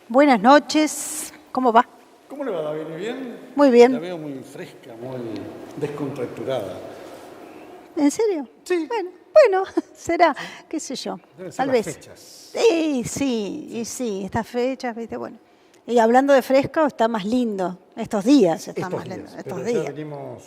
Buenas noches, ¿cómo va? ¿Cómo le va, David? ¿Bien? Muy bien. La veo muy fresca, muy descontracturada. ¿En serio? Sí. Bueno, será, qué sé yo, Deben ser tal las vez. fechas. Sí, estas fechas, viste, bueno. Y hablando de fresco, está más lindo. Estos días están Estos más lindos. días. Estos Pero días. ya venimos,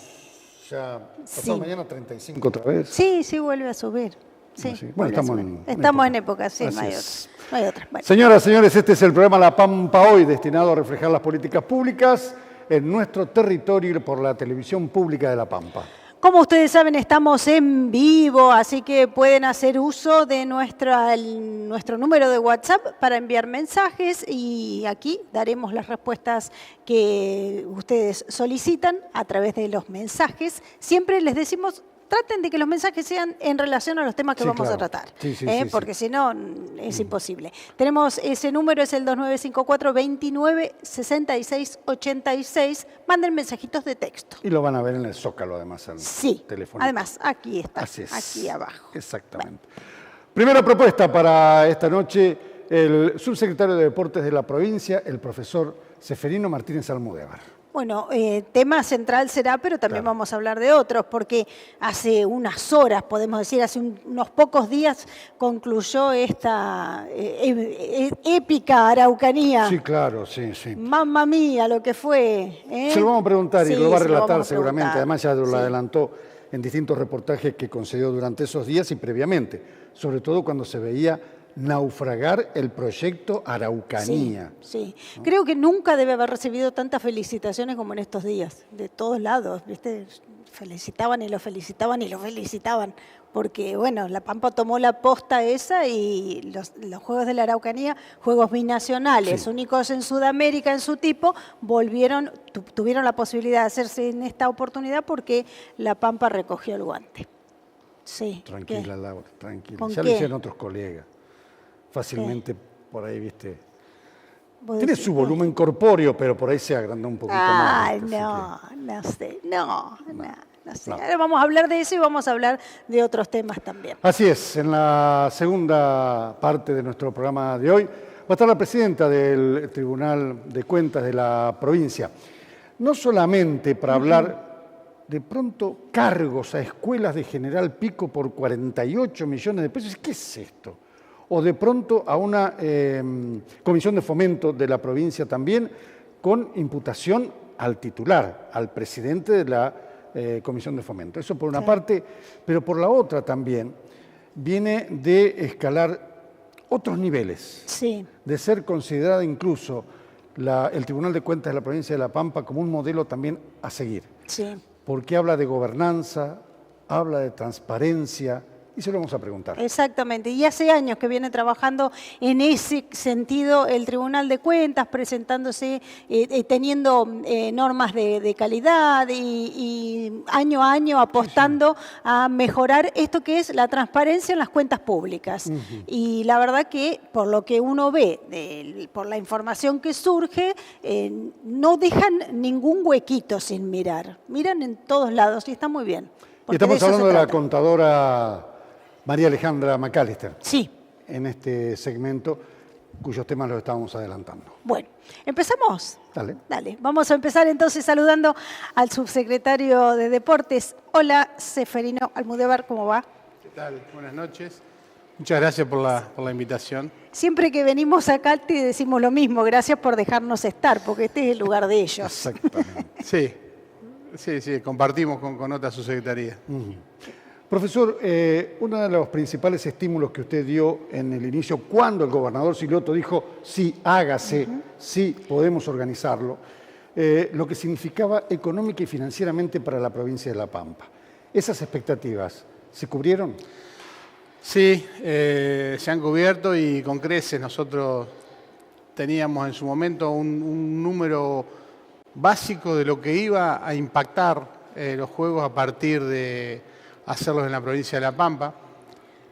pasado Sí. mañana 35 otra vez. Sí, vuelve a subir. Sí, Así. Bueno, vuelve a estamos subir. en Estamos en época. época, sí, Así no hay es. otra. No hay otra. Bueno. Señoras, señores, este es el programa La Pampa Hoy, destinado a reflejar las políticas públicas en nuestro territorio y por la televisión pública de La Pampa. Como ustedes saben, estamos en vivo, así que pueden hacer uso de nuestro número de WhatsApp para enviar mensajes y aquí daremos las respuestas que ustedes solicitan a través de los mensajes. Siempre les decimos, traten de que los mensajes sean en relación a los temas que Sí, vamos claro. a tratar, Sí, porque si no es imposible. Tenemos ese número, es el 2954-296686. Manden mensajitos de texto. Y lo van a ver en el Zócalo, además, el Sí, teléfono. además, aquí está, Así es. aquí abajo. Exactamente. Primera propuesta para esta noche, el subsecretario de Deportes de la provincia, el profesor Seferino Martínez Almudévar. Bueno, tema central será, pero también Claro. vamos a hablar de otros, porque hace unas horas, podemos decir, hace unos pocos días concluyó esta épica Araucanía. Sí, claro, sí. Mamma mía, lo que fue. Se lo vamos a preguntar y Sí, lo va a se lo relatar vamos a seguramente. preguntar. Además ya lo Sí. adelantó en distintos reportajes que concedió durante esos días y previamente, sobre todo cuando se veía naufragar el proyecto Araucanía. Sí. Creo que nunca debe haber recibido tantas felicitaciones como en estos días, de todos lados, ¿viste? Felicitaban y lo felicitaban y lo felicitaban, porque bueno, La Pampa tomó la posta esa y los Juegos de la Araucanía, Juegos binacionales, Sí. únicos en Sudamérica en su tipo, tuvieron la posibilidad de hacerse en esta oportunidad porque La Pampa recogió el guante. Sí. Tranquila, ¿Qué? Laura, tranquila. ¿Con Ya qué? lo hicieron otros colegas. Fácilmente por ahí, viste. ¿Vos Tiene decís su qué? volumen corpóreo, pero por ahí se agrandó un poquito más. Ay, ¿viste? Así no sé, no sé. no. Ahora vamos a hablar de eso y vamos a hablar de otros temas también. Así es, en la segunda parte de nuestro programa de hoy va a estar la presidenta del Tribunal de Cuentas de la provincia. No solamente para hablar de pronto cargos a escuelas de General Pico por 48 millones de pesos. ¿Qué es esto? O de pronto a una comisión de fomento de la provincia también con imputación al titular, al presidente de la comisión de fomento. Eso por una parte, pero por la otra también viene de escalar otros niveles, Sí. de ser considerada incluso el Tribunal de Cuentas de la provincia de La Pampa como un modelo también a seguir, Sí. porque habla de gobernanza, habla de transparencia, y se lo vamos a preguntar. Exactamente, y hace años que viene trabajando en ese sentido el Tribunal de Cuentas, presentándose, teniendo normas de calidad y año a año apostando a mejorar esto que es la transparencia en las cuentas públicas. Y la verdad que por lo que uno ve, por la información que surge, no dejan ningún huequito sin mirar, miran en todos lados y está muy bien. Y porque estamos eso se hablando de la trata. contadora María Alejandra McAllister, Sí. en este segmento, cuyos temas los estábamos adelantando. Bueno, ¿empezamos? Dale. Vamos a empezar entonces saludando al subsecretario de Deportes. Hola, Seferino Almudévar, ¿cómo va? ¿Qué tal? Buenas noches. Muchas gracias por la invitación. Siempre que venimos acá te decimos lo mismo, gracias por dejarnos estar, porque este es el lugar de ellos. Exactamente. Sí, compartimos con otra subsecretaría. Profesor, uno de los principales estímulos que usted dio en el inicio, cuando el gobernador Silioto dijo, sí, hágase, sí, podemos organizarlo, lo que significaba económica y financieramente para la provincia de La Pampa. ¿Esas expectativas se cubrieron? Sí, se han cubierto y con creces. Nosotros teníamos en su momento un número básico de lo que iba a impactar los juegos a partir de hacerlos en la provincia de La Pampa,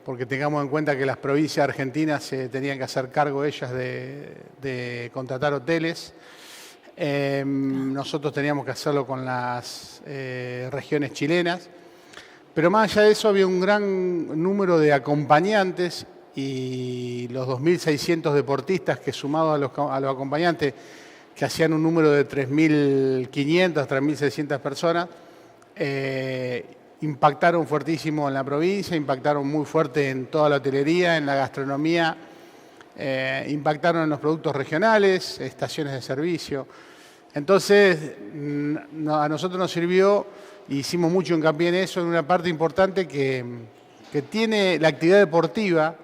porque tengamos en cuenta que las provincias argentinas se tenían que hacer cargo ellas de contratar hoteles. Nosotros teníamos que hacerlo con las regiones chilenas, pero más allá de eso había un gran número de acompañantes y los 2.600 deportistas que sumados a los acompañantes, que hacían un número de 3.500, 3.600 personas, impactaron fuertísimo en la provincia, impactaron muy fuerte en toda la hotelería, en la gastronomía, impactaron en los productos regionales, estaciones de servicio. Entonces, a nosotros nos sirvió, y hicimos mucho hincapié en eso, en una parte importante que tiene la actividad deportiva,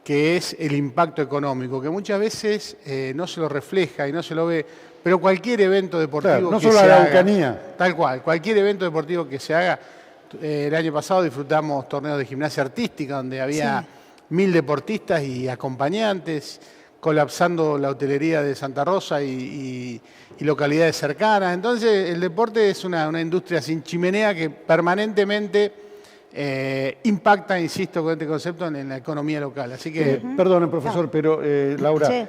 que es el impacto económico, que muchas veces no se lo refleja y no se lo ve, pero cualquier evento deportivo claro, no que solo se la haga, Araucanía. tal cual, cualquier evento deportivo que se haga. El año pasado disfrutamos torneos de gimnasia artística, donde había 1.000 deportistas y acompañantes, colapsando la hotelería de Santa Rosa y localidades cercanas. Entonces, el deporte es una industria sin chimenea que permanentemente impacta, insisto, con este concepto en la economía local. Así que... Perdone, profesor, pero Laura,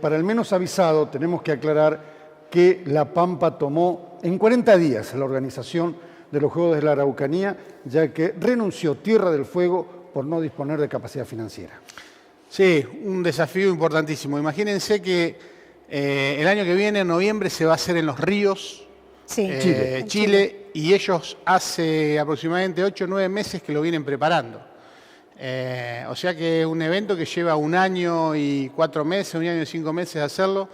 para el menos avisado tenemos que aclarar que La Pampa tomó en 40 días la organización de los Juegos de la Araucanía, ya que renunció Tierra del Fuego por no disponer de capacidad financiera. Sí, un desafío importantísimo. Imagínense que el año que viene, en noviembre, se va a hacer en Los Ríos, Chile, y ellos hace aproximadamente 8 o 9 meses que lo vienen preparando. O sea que es un evento que lleva 1 año y 4 meses, 1 año y 5 meses hacerlo.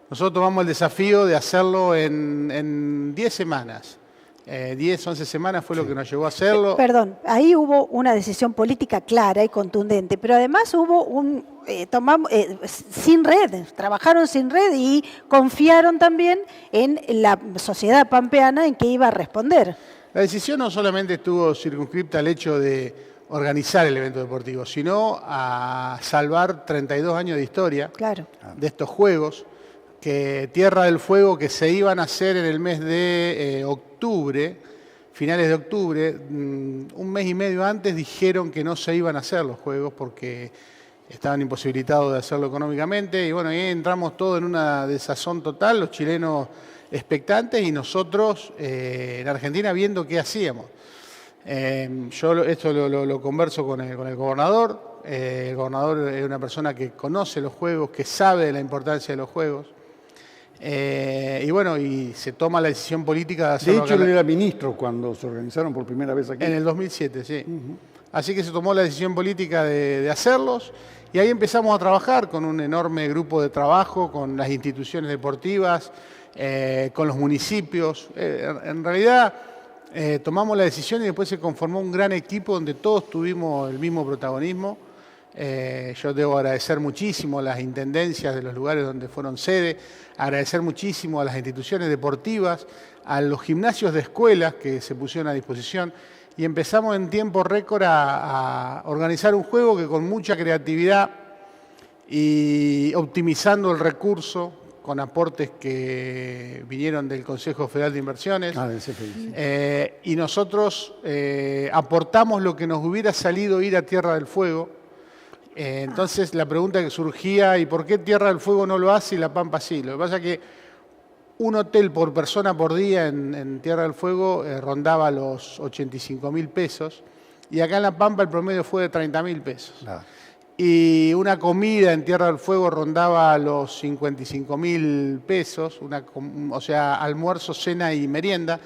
Nosotros tomamos el desafío de hacerlo en 10 semanas. 10, 11 semanas fue lo que nos llevó a hacerlo. Perdón, ahí hubo una decisión política clara y contundente, pero además hubo sin red, trabajaron sin red y confiaron también en la sociedad pampeana en que iba a responder. La decisión no solamente estuvo circunscripta al hecho de organizar el evento deportivo, sino a salvar 32 años de historia de estos Juegos, que Tierra del Fuego, que se iban a hacer en el mes de octubre, finales de octubre, 1 mes y medio antes dijeron que no se iban a hacer los Juegos porque estaban imposibilitados de hacerlo económicamente, y bueno, ahí entramos todos en una desazón total, los chilenos expectantes y nosotros en Argentina viendo qué hacíamos. Yo esto lo converso con el gobernador. El gobernador es una persona que conoce los Juegos, que sabe de la importancia de los Juegos. Y bueno, y se toma la decisión política de hacerlo. De hecho, él era ministro cuando se organizaron por primera vez aquí. En el 2007, sí. Así que se tomó la decisión política de hacerlos, y ahí empezamos a trabajar con un enorme grupo de trabajo, con las instituciones deportivas, con los municipios. En realidad, tomamos la decisión y después se conformó un gran equipo donde todos tuvimos el mismo protagonismo. Yo debo agradecer muchísimo a las intendencias de los lugares donde fueron sede, agradecer muchísimo a las instituciones deportivas, a los gimnasios de escuelas que se pusieron a disposición, y empezamos en tiempo récord a organizar un juego que con mucha creatividad y optimizando el recurso con aportes que vinieron del Consejo Federal de Inversiones. Y nosotros aportamos lo que nos hubiera salido ir a Tierra del Fuego. Entonces la pregunta que surgía, ¿y por qué Tierra del Fuego no lo hace y La Pampa sí? Lo que pasa es que un hotel por persona por día en Tierra del Fuego rondaba los 85.000 pesos, y acá en La Pampa el promedio fue de 30.000 pesos. Y una comida en Tierra del Fuego rondaba los 55.000 pesos, o sea, almuerzo, cena y merienda.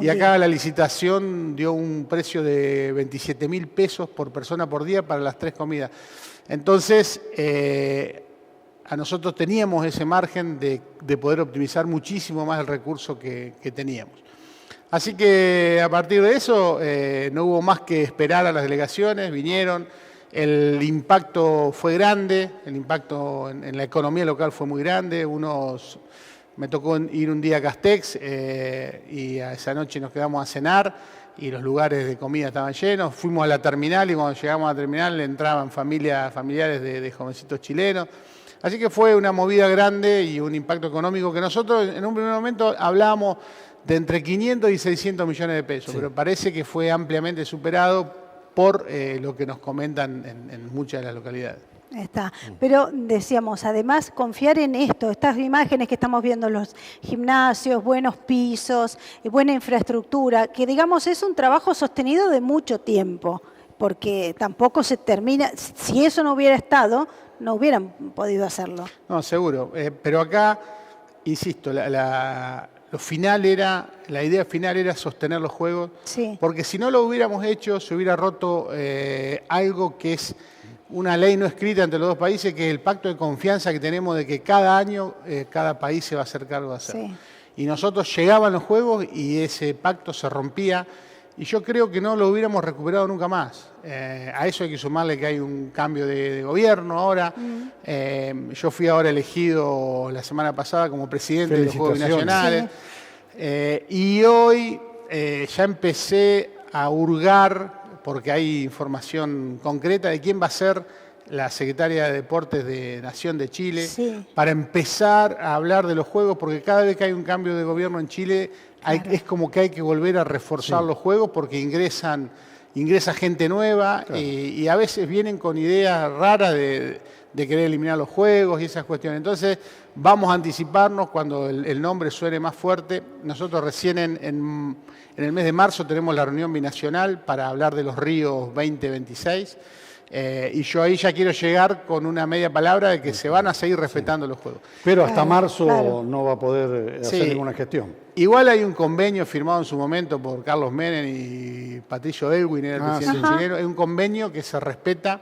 Y acá la licitación dio un precio de 27.000 pesos por persona por día para las 3 comidas. Entonces, a nosotros teníamos ese margen de poder optimizar muchísimo más el recurso que teníamos. Así que a partir de eso no hubo más que esperar a las delegaciones, vinieron. El impacto fue grande, el impacto en la economía local fue muy grande. Me tocó ir un día a Castex y a esa noche nos quedamos a cenar y los lugares de comida estaban llenos. Fuimos a la terminal y cuando llegamos a la terminal entraban familiares de jovencitos chilenos. Así que fue una movida grande y un impacto económico que nosotros en un primer momento hablábamos de entre 500 y 600 millones de pesos, pero parece que fue ampliamente superado por lo que nos comentan en muchas de las localidades. Está. Pero decíamos, además, confiar en esto, estas imágenes que estamos viendo, los gimnasios, buenos pisos, buena infraestructura, que digamos es un trabajo sostenido de mucho tiempo. porque tampoco se termina, si eso no hubiera estado, no hubieran podido hacerlo. No, seguro. Pero acá, insisto, lo final era, la idea final era sostener los juegos, Sí. porque si no lo hubiéramos hecho, se hubiera roto algo que es una ley no escrita entre los dos países, que es el pacto de confianza que tenemos de que cada año cada país se va a hacer cargo de hacerlo. Sí. Y nosotros llegaban los juegos y ese pacto se rompía, y yo creo que no lo hubiéramos recuperado nunca más. A eso hay que sumarle que hay un cambio de gobierno ahora. Yo fui ahora elegido la semana pasada como presidente de los Juegos Binacionales. Y hoy ya empecé a hurgar, porque hay información concreta de quién va a ser la secretaria de Deportes de Nación de Chile, Sí. para empezar a hablar de los Juegos, porque cada vez que hay un cambio de gobierno en Chile, es como que hay que volver a reforzar los Juegos, porque ingresa gente nueva, y a veces vienen con ideas raras de querer eliminar los Juegos y esas cuestiones. Entonces vamos a anticiparnos cuando el nombre suene más fuerte. Nosotros recién en el mes de marzo tenemos la reunión binacional para hablar de los Ríos 2026. Y yo ahí ya quiero llegar con una media palabra de que se van a seguir respetando los Juegos. Pero hasta marzo claro. no va a poder hacer Sí. ninguna gestión. Igual hay un convenio firmado en su momento por Carlos Menem y Patricio Elwin, era el presidente chileno. Hay un convenio que se respeta,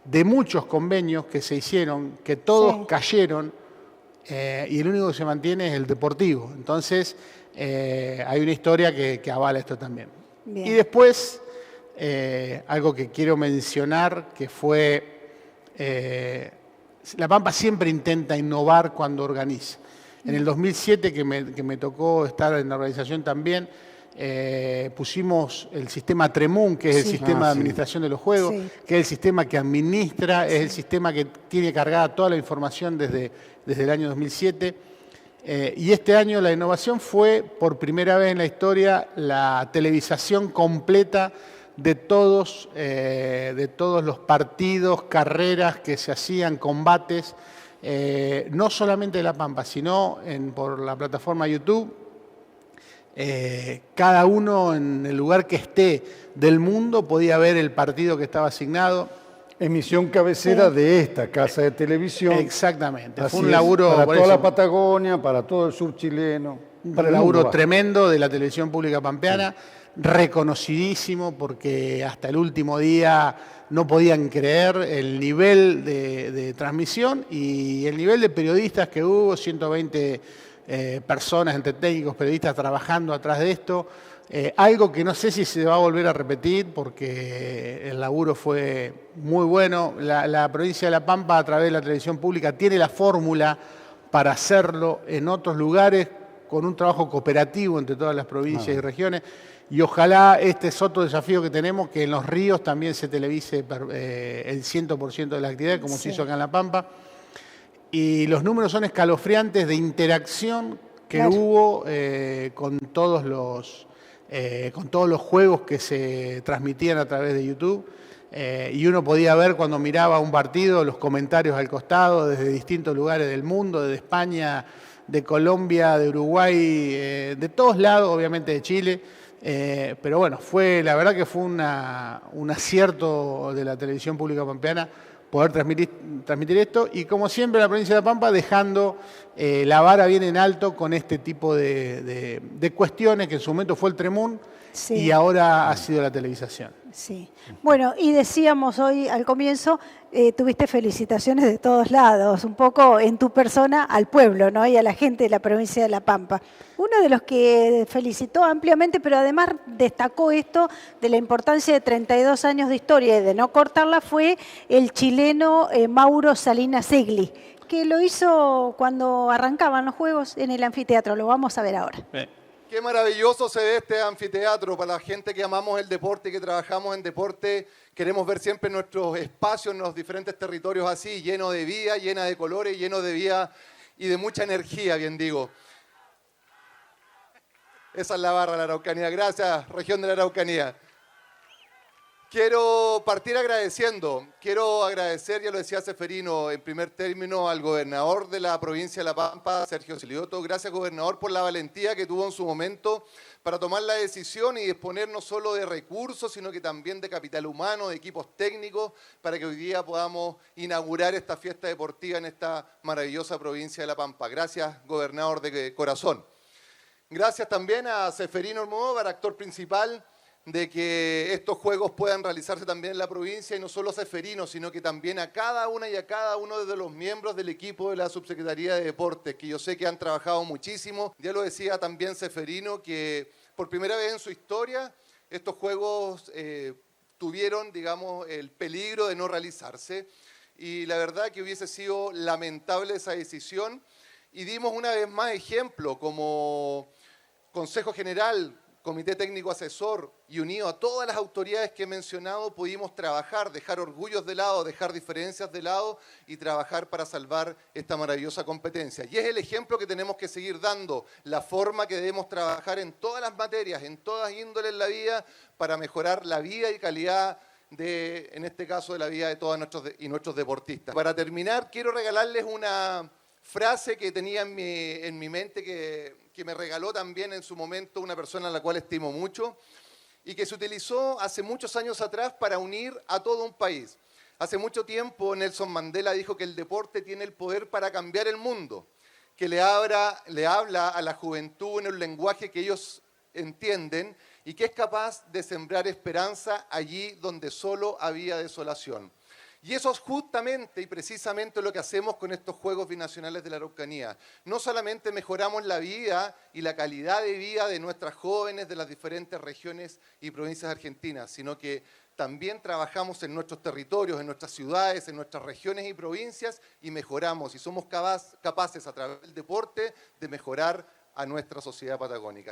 de muchos convenios que se hicieron, que todos cayeron, y el único que se mantiene es el deportivo. Entonces, hay una historia que avala esto también. Bien. Y después, algo que quiero mencionar, que fue, La Pampa siempre intenta innovar cuando organiza. En el 2007, que me tocó estar en la organización también, pusimos el sistema Tremun, que es el sistema de administración de los juegos, que es el sistema que administra, es el sistema que tiene cargada toda la información desde el año 2007. Y este año la innovación fue, por primera vez en la historia, la televisación completa de todos los partidos, carreras que se hacían, combates, no solamente de La Pampa, sino por la plataforma YouTube. Cada uno en el lugar que esté del mundo podía ver el partido que estaba asignado. Emisión cabecera de esta casa de televisión. Exactamente. Así Fue un laburo para por toda eso, la Patagonia, para todo el sur chileno. Para un el laburo mundo. tremendo de la televisión pública pampeana, reconocidísimo, porque hasta el último día no podían creer el nivel de transmisión y el nivel de periodistas que hubo, 120 personas, entre técnicos, periodistas, trabajando atrás de esto. Algo que no sé si se va a volver a repetir porque el laburo fue muy bueno. La provincia de La Pampa, a través de la televisión pública, tiene la fórmula para hacerlo en otros lugares con un trabajo cooperativo entre todas las provincias y regiones. Y ojalá este es otro desafío que tenemos, que en los ríos también se televise el 100% de la actividad, como se hizo acá en La Pampa. Y los números son escalofriantes de interacción que hubo con todos los juegos que se transmitían a través de YouTube. Y uno podía ver cuando miraba un partido los comentarios al costado desde distintos lugares del mundo, desde España, de Colombia, de Uruguay, de todos lados, obviamente de Chile. Pero bueno, la verdad que fue un acierto de la televisión pública pampeana poder transmitir esto, y como siempre la provincia de La Pampa dejando la vara bien en alto con este tipo de cuestiones, que en su momento fue el Tremun y ahora ha sido la televisación. Sí. Bueno, y decíamos hoy al comienzo, tuviste felicitaciones de todos lados, un poco en tu persona al pueblo, ¿no? Y a la gente de la provincia de La Pampa. Uno de los que felicitó ampliamente, pero además destacó esto de la importancia de 32 años de historia y de no cortarla, fue el chileno Mauro Salinas Segli, que lo hizo cuando arrancaban los Juegos en el anfiteatro. Lo vamos a ver ahora. Qué maravilloso se ve este anfiteatro para la gente que amamos el deporte y que trabajamos en deporte. Queremos ver siempre nuestros espacios en los diferentes territorios así, lleno de vida, llena de colores, lleno de vida y de mucha energía, bien digo. Esa es la barra de la Araucanía. Gracias, región de la Araucanía. Quiero partir agradeciendo. Quiero agradecer, ya lo decía Ceferino, en primer término al gobernador de la provincia de La Pampa, Sergio Silioto. Gracias, gobernador, por la valentía que tuvo en su momento para tomar la decisión y disponer no solo de recursos, sino que también de capital humano, de equipos técnicos, para que hoy día podamos inaugurar esta fiesta deportiva en esta maravillosa provincia de La Pampa. Gracias, gobernador de corazón. Gracias también a Ceferino Almodóvar, actor principal, de que estos juegos puedan realizarse también en la provincia, y no solo a Ceferino, sino que también a cada una y a cada uno de los miembros del equipo de la Subsecretaría de Deportes, que yo sé que han trabajado muchísimo. Ya lo decía también Ceferino, que por primera vez en su historia estos juegos tuvieron, digamos, el peligro de no realizarse, y la verdad que hubiese sido lamentable esa decisión, y dimos una vez más ejemplo como Consejo General, Comité Técnico Asesor, y unido a todas las autoridades que he mencionado, pudimos trabajar, dejar orgullos de lado, dejar diferencias de lado y trabajar para salvar esta maravillosa competencia. Y es el ejemplo que tenemos que seguir dando, la forma que debemos trabajar en todas las materias, en todas índoles en la vida, para mejorar la vida y calidad de, en este caso, de la vida de todos nuestros deportistas. Para terminar, quiero regalarles una frase que tenía en mi mente, que me regaló también en su momento una persona a la cual estimo mucho, y que se utilizó hace muchos años atrás para unir a todo un país. Hace mucho tiempo Nelson Mandela dijo que el deporte tiene el poder para cambiar el mundo, que le habla a la juventud en un lenguaje que ellos entienden y que es capaz de sembrar esperanza allí donde solo había desolación. Y eso es justamente y precisamente lo que hacemos con estos Juegos Binacionales de la Araucanía. No solamente mejoramos la vida y la calidad de vida de nuestras jóvenes de las diferentes regiones y provincias argentinas, sino que también trabajamos en nuestros territorios, en nuestras ciudades, en nuestras regiones y provincias, y mejoramos y somos capaces a través del deporte de mejorar a nuestra sociedad patagónica.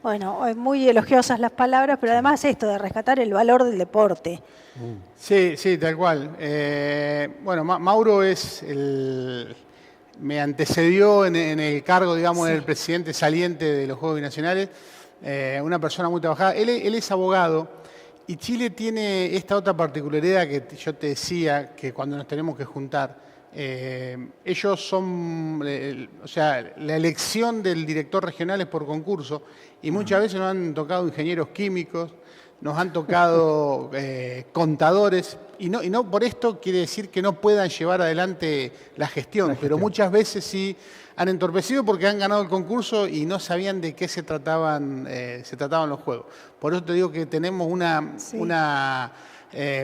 Bueno, muy elogiosas las palabras, pero además esto de rescatar el valor del deporte. Sí, sí, tal cual. Bueno, Mauro me antecedió en el cargo, digamos, del presidente saliente de los Juegos Binacionales, una persona muy trabajada. Él es abogado, y Chile tiene esta otra particularidad que yo te decía, que cuando nos tenemos que juntar, ellos son, o sea, la elección del director regional es por concurso, y muchas veces nos han tocado ingenieros químicos, nos han tocado contadores, y no por esto quiere decir que no puedan llevar adelante la gestión, pero muchas veces sí han entorpecido porque han ganado el concurso y no sabían de qué se trataban los juegos. Por eso te digo que tenemos una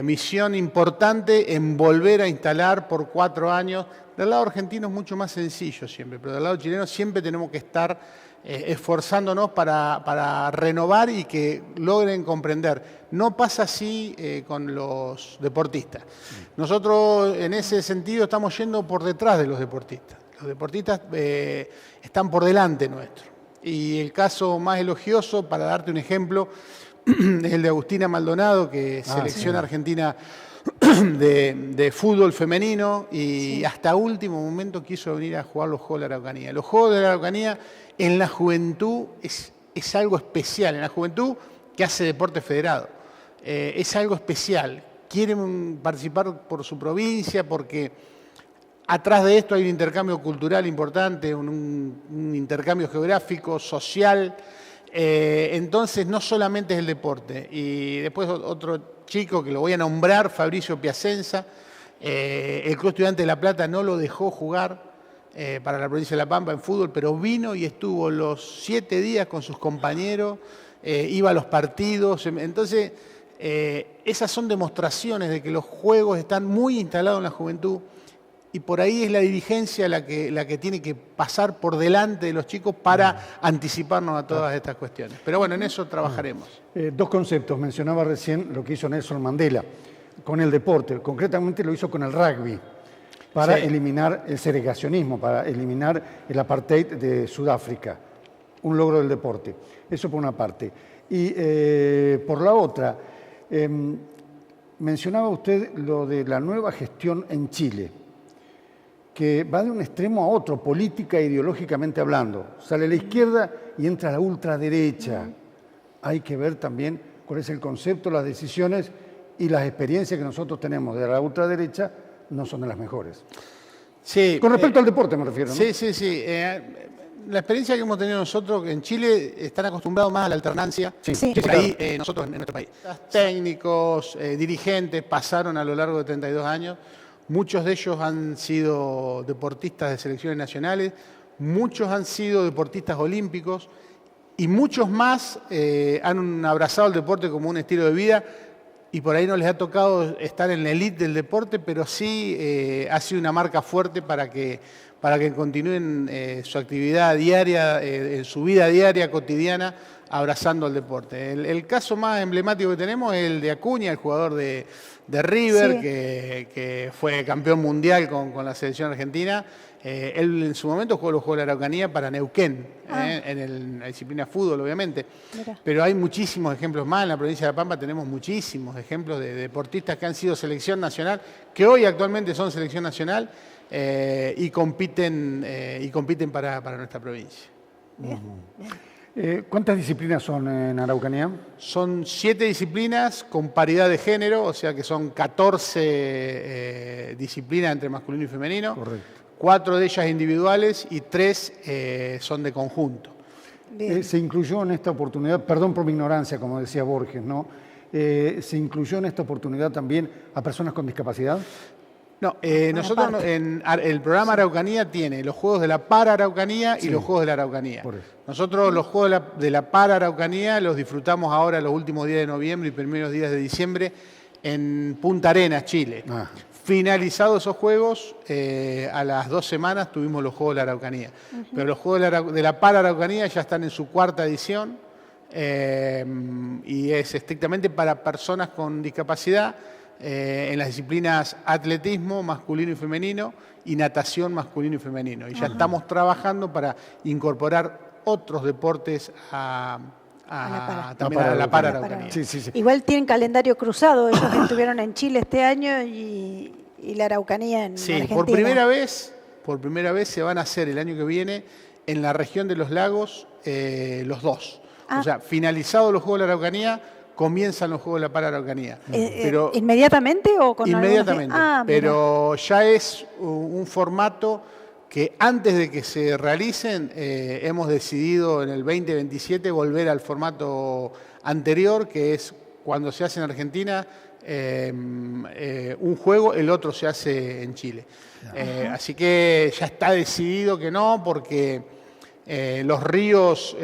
misión importante en volver a instalar por 4 años. Del lado argentino es mucho más sencillo siempre, pero del lado chileno siempre tenemos que estar esforzándonos para renovar y que logren comprender. No pasa así con los deportistas. Nosotros en ese sentido estamos yendo por detrás de los deportistas. Los deportistas están por delante nuestro. Y el caso más elogioso, para darte un ejemplo, es el de Agustina Maldonado, que es selección argentina de fútbol femenino, y hasta último momento quiso venir a jugar los Juegos de la Araucanía. Los Juegos de la Araucanía en la juventud es algo especial, en la juventud que hace deporte federado. Es algo especial. Quieren participar por su provincia porque atrás de esto hay un intercambio cultural importante, un intercambio geográfico, social. Entonces no solamente es el deporte. Y después otro chico que lo voy a nombrar, Fabricio Piacenza, el Club Estudiante de La Plata no lo dejó jugar para la provincia de La Pampa en fútbol, pero vino y estuvo los 7 días con sus compañeros, iba a los partidos. Entonces esas son demostraciones de que los juegos están muy instalados en la juventud. Y por ahí es la dirigencia la que tiene que pasar por delante de los chicos para anticiparnos a todas estas cuestiones. Pero bueno, en eso trabajaremos. 2 conceptos. Mencionaba recién lo que hizo Nelson Mandela con el deporte. Concretamente lo hizo con el rugby, para eliminar el segregacionismo, para eliminar el apartheid de Sudáfrica. Un logro del deporte. Eso por una parte. Y por la otra, mencionaba usted lo de la nueva gestión en Chile, que va de un extremo a otro, política e ideológicamente hablando. Sale la izquierda y entra la ultraderecha. hay que ver también cuál es el concepto, las decisiones y las experiencias que nosotros tenemos de la ultraderecha no son de las mejores. Sí, Con respecto al deporte me refiero, ¿no? Sí, sí, sí. La experiencia que hemos tenido nosotros en Chile están acostumbrados más a la alternancia Sí. que por ahí nosotros en nuestro país. Técnicos, dirigentes pasaron a lo largo de 32 años. Muchos de ellos han sido deportistas de selecciones nacionales, muchos han sido deportistas olímpicos y muchos más han abrazado el deporte como un estilo de vida y por ahí no les ha tocado estar en la élite del deporte, pero sí ha sido una marca fuerte para que continúen su actividad diaria, en su vida diaria, cotidiana, abrazando el deporte. El caso más emblemático que tenemos es el de Acuña, el jugador de River, Sí. que fue campeón mundial con la selección argentina. Él en su momento jugó los Juegos de la Araucanía para Neuquén, en la disciplina fútbol, obviamente. Mira. Pero hay muchísimos ejemplos más. En la provincia de La Pampa tenemos muchísimos ejemplos de deportistas que han sido selección nacional, que hoy actualmente son selección nacional y compiten para nuestra provincia. ¿Cuántas disciplinas son en Araucanía? Son 7 disciplinas con paridad de género, o sea que son 14 disciplinas entre masculino y femenino. Correcto. 4 de ellas individuales y 3 son de conjunto. Bien. Se incluyó en esta oportunidad, perdón por mi ignorancia, como decía Borges, ¿no? ¿Se incluyó en esta oportunidad también a personas con discapacidad? No, nosotros aparte. el programa Araucanía tiene los Juegos de la Para-Araucanía y los Juegos de la Araucanía. Por eso. Nosotros los Juegos de la Para-Araucanía los disfrutamos ahora los últimos días de noviembre y primeros días de diciembre en Punta Arenas, Chile. Ah. Finalizados esos Juegos, a las 2 semanas tuvimos los Juegos de la Araucanía. Pero los Juegos de la Para-Araucanía ya están en su 4ª edición y es estrictamente para personas con discapacidad en las disciplinas atletismo masculino y femenino y natación masculino y femenino. Y ya estamos trabajando para incorporar otros deportes también a la Para-Araucanía. Sí, sí, sí. Igual tienen calendario cruzado, ellos estuvieron en Chile este año y la Araucanía en Sí, Argentina. por primera vez se van a hacer el año que viene en la región de los lagos los dos. Ah. O sea, finalizados los Juegos de la Araucanía, comienzan los Juegos de la Para-Araucanía. Pero ¿Inmediatamente o con algunos inmediatamente, días? Ah, mira. pero ya es un formato que antes de que se realicen hemos decidido en el 2027 volver al formato anterior, que es cuando se hace en Argentina un juego, el otro se hace en Chile. Así que ya está decidido que no, porque Los Ríos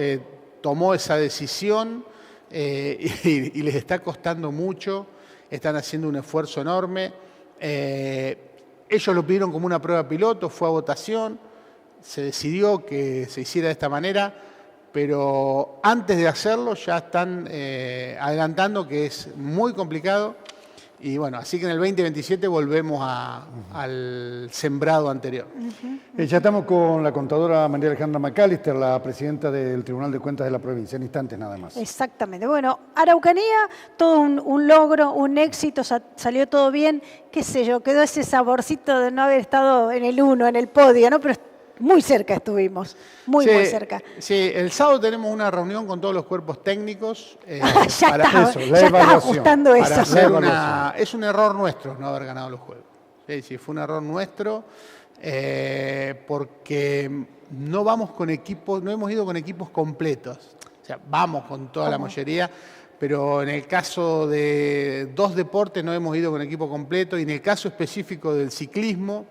tomó esa decisión y les está costando mucho, están haciendo un esfuerzo enorme. Ellos lo pidieron como una prueba piloto, fue a votación, se decidió que se hiciera de esta manera, pero antes de hacerlo ya están adelantando que es muy complicado. Y bueno, así que en el 2027 volvemos al sembrado anterior. Ya estamos con la contadora María Alejandra McAllister, la presidenta del Tribunal de Cuentas de la provincia, en instantes nada más. Exactamente. Bueno, Araucanía, todo un logro, un éxito, salió todo bien, qué sé yo, quedó ese saborcito de no haber estado en el 1, en el podio, ¿no? Pero muy cerca estuvimos, muy cerca. Sí, el sábado tenemos una reunión con todos los cuerpos técnicos. Ya para está, eso, la ya estás evaluación. ajustando para eso. hacer evaluación. es un error nuestro no haber ganado los juegos. Sí, fue un error nuestro porque no vamos con equipos, no hemos ido con equipos completos. O sea, vamos con toda la mayoría, pero en el caso de 2 deportes no hemos ido con equipo completo y en el caso específico del ciclismo,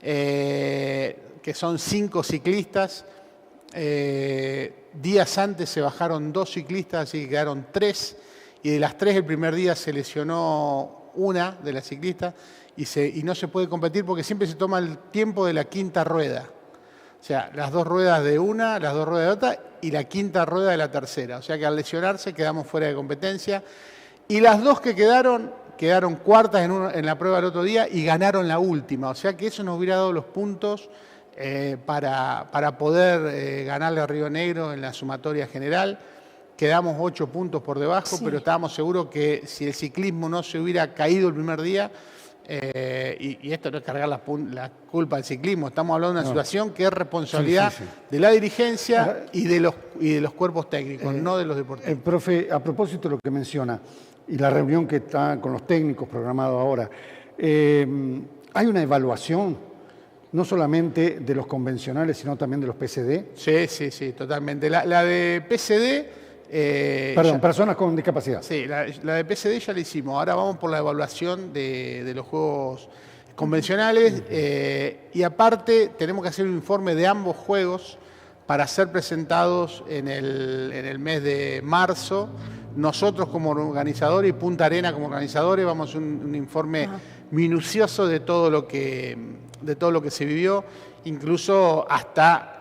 que son 5 ciclistas, días antes se bajaron 2 ciclistas, así que quedaron 3, y de las 3 el primer día se lesionó una de las ciclistas y no se puede competir porque siempre se toma el tiempo de la 5ª rueda. O sea, las 2 ruedas de una, las 2 ruedas de otra y la 5ª rueda de la tercera. O sea que al lesionarse quedamos fuera de competencia. Y las 2 que quedaron cuartas en la prueba del otro día y ganaron la última. O sea que eso nos hubiera dado los puntos para poder ganarle a Río Negro en la sumatoria general. Quedamos 8 puntos por debajo, Sí. pero estábamos seguros que si el ciclismo no se hubiera caído el primer día, y esto no es cargar la culpa al ciclismo, estamos hablando de una situación que es responsabilidad Sí. de la dirigencia y de los cuerpos técnicos, no de los deportistas. Profe, a propósito de lo que menciona y la reunión que está con los técnicos programado ahora, ¿hay una evaluación no solamente de los convencionales, sino también de los PCD? Sí, totalmente. La de PCD... personas con discapacidad. Sí, la de PCD ya la hicimos. Ahora vamos por la evaluación de los juegos convencionales y aparte tenemos que hacer un informe de ambos juegos para ser presentados en el mes de marzo. Nosotros como organizadores y Punta Arena como organizadores vamos a hacer un informe minucioso de todo lo que se vivió, incluso hasta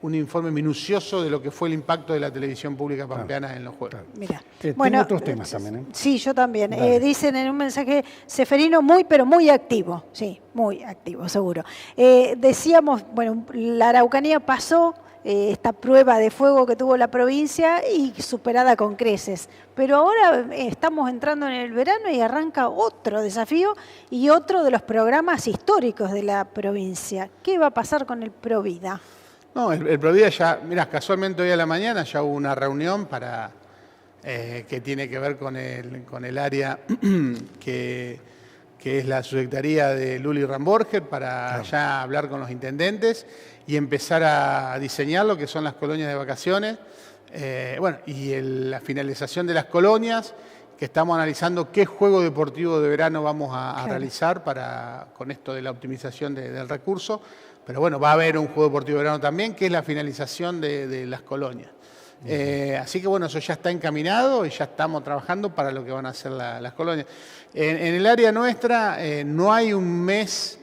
un informe minucioso de lo que fue el impacto de la televisión pública pampeana en los juegos. Mira. Tengo otros temas también. Sí, yo también. Dale. Dicen en un mensaje, Seferino pero muy activo. Sí, muy activo, seguro. Decíamos, bueno, la Araucanía pasó esta prueba de fuego que tuvo la provincia y superada con creces. Pero ahora estamos entrando en el verano y arranca otro desafío y otro de los programas históricos de la provincia. ¿Qué va a pasar con el Provida? No, el Provida ya, mirá, casualmente hoy a la mañana ya hubo una reunión para que tiene que ver con el área que es la subsecretaría de Luli Ramborger, para ya hablar con los intendentes y empezar a diseñar lo que son las colonias de vacaciones. La finalización de las colonias, que estamos analizando qué juego deportivo de verano vamos a realizar con esto de la optimización del recurso. Pero bueno, va a haber un juego deportivo de verano también, que es la finalización de las colonias. Así que bueno, eso ya está encaminado y ya estamos trabajando para lo que van a hacer las colonias. En el área nuestra no hay un mes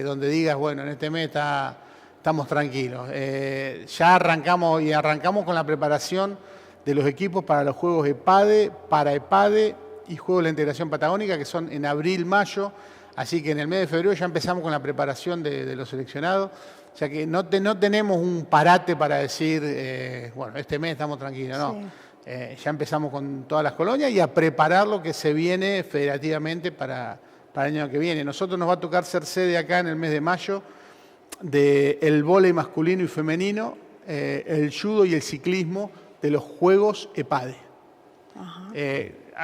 donde digas, bueno, en este mes estamos tranquilos. Ya arrancamos con la preparación de los equipos para los Juegos EPADE, para EPADE y Juegos de la Integración Patagónica, que son en abril, mayo. Así que en el mes de febrero ya empezamos con la preparación de los seleccionados. O sea que no tenemos un parate para decir, bueno, este mes estamos tranquilos, no. Ya empezamos con todas las colonias y a preparar lo que se viene federativamente para el año que viene. Nosotros nos va a tocar ser sede acá en el mes de mayo del vóley masculino y femenino, el judo y el ciclismo de los Juegos EPADE.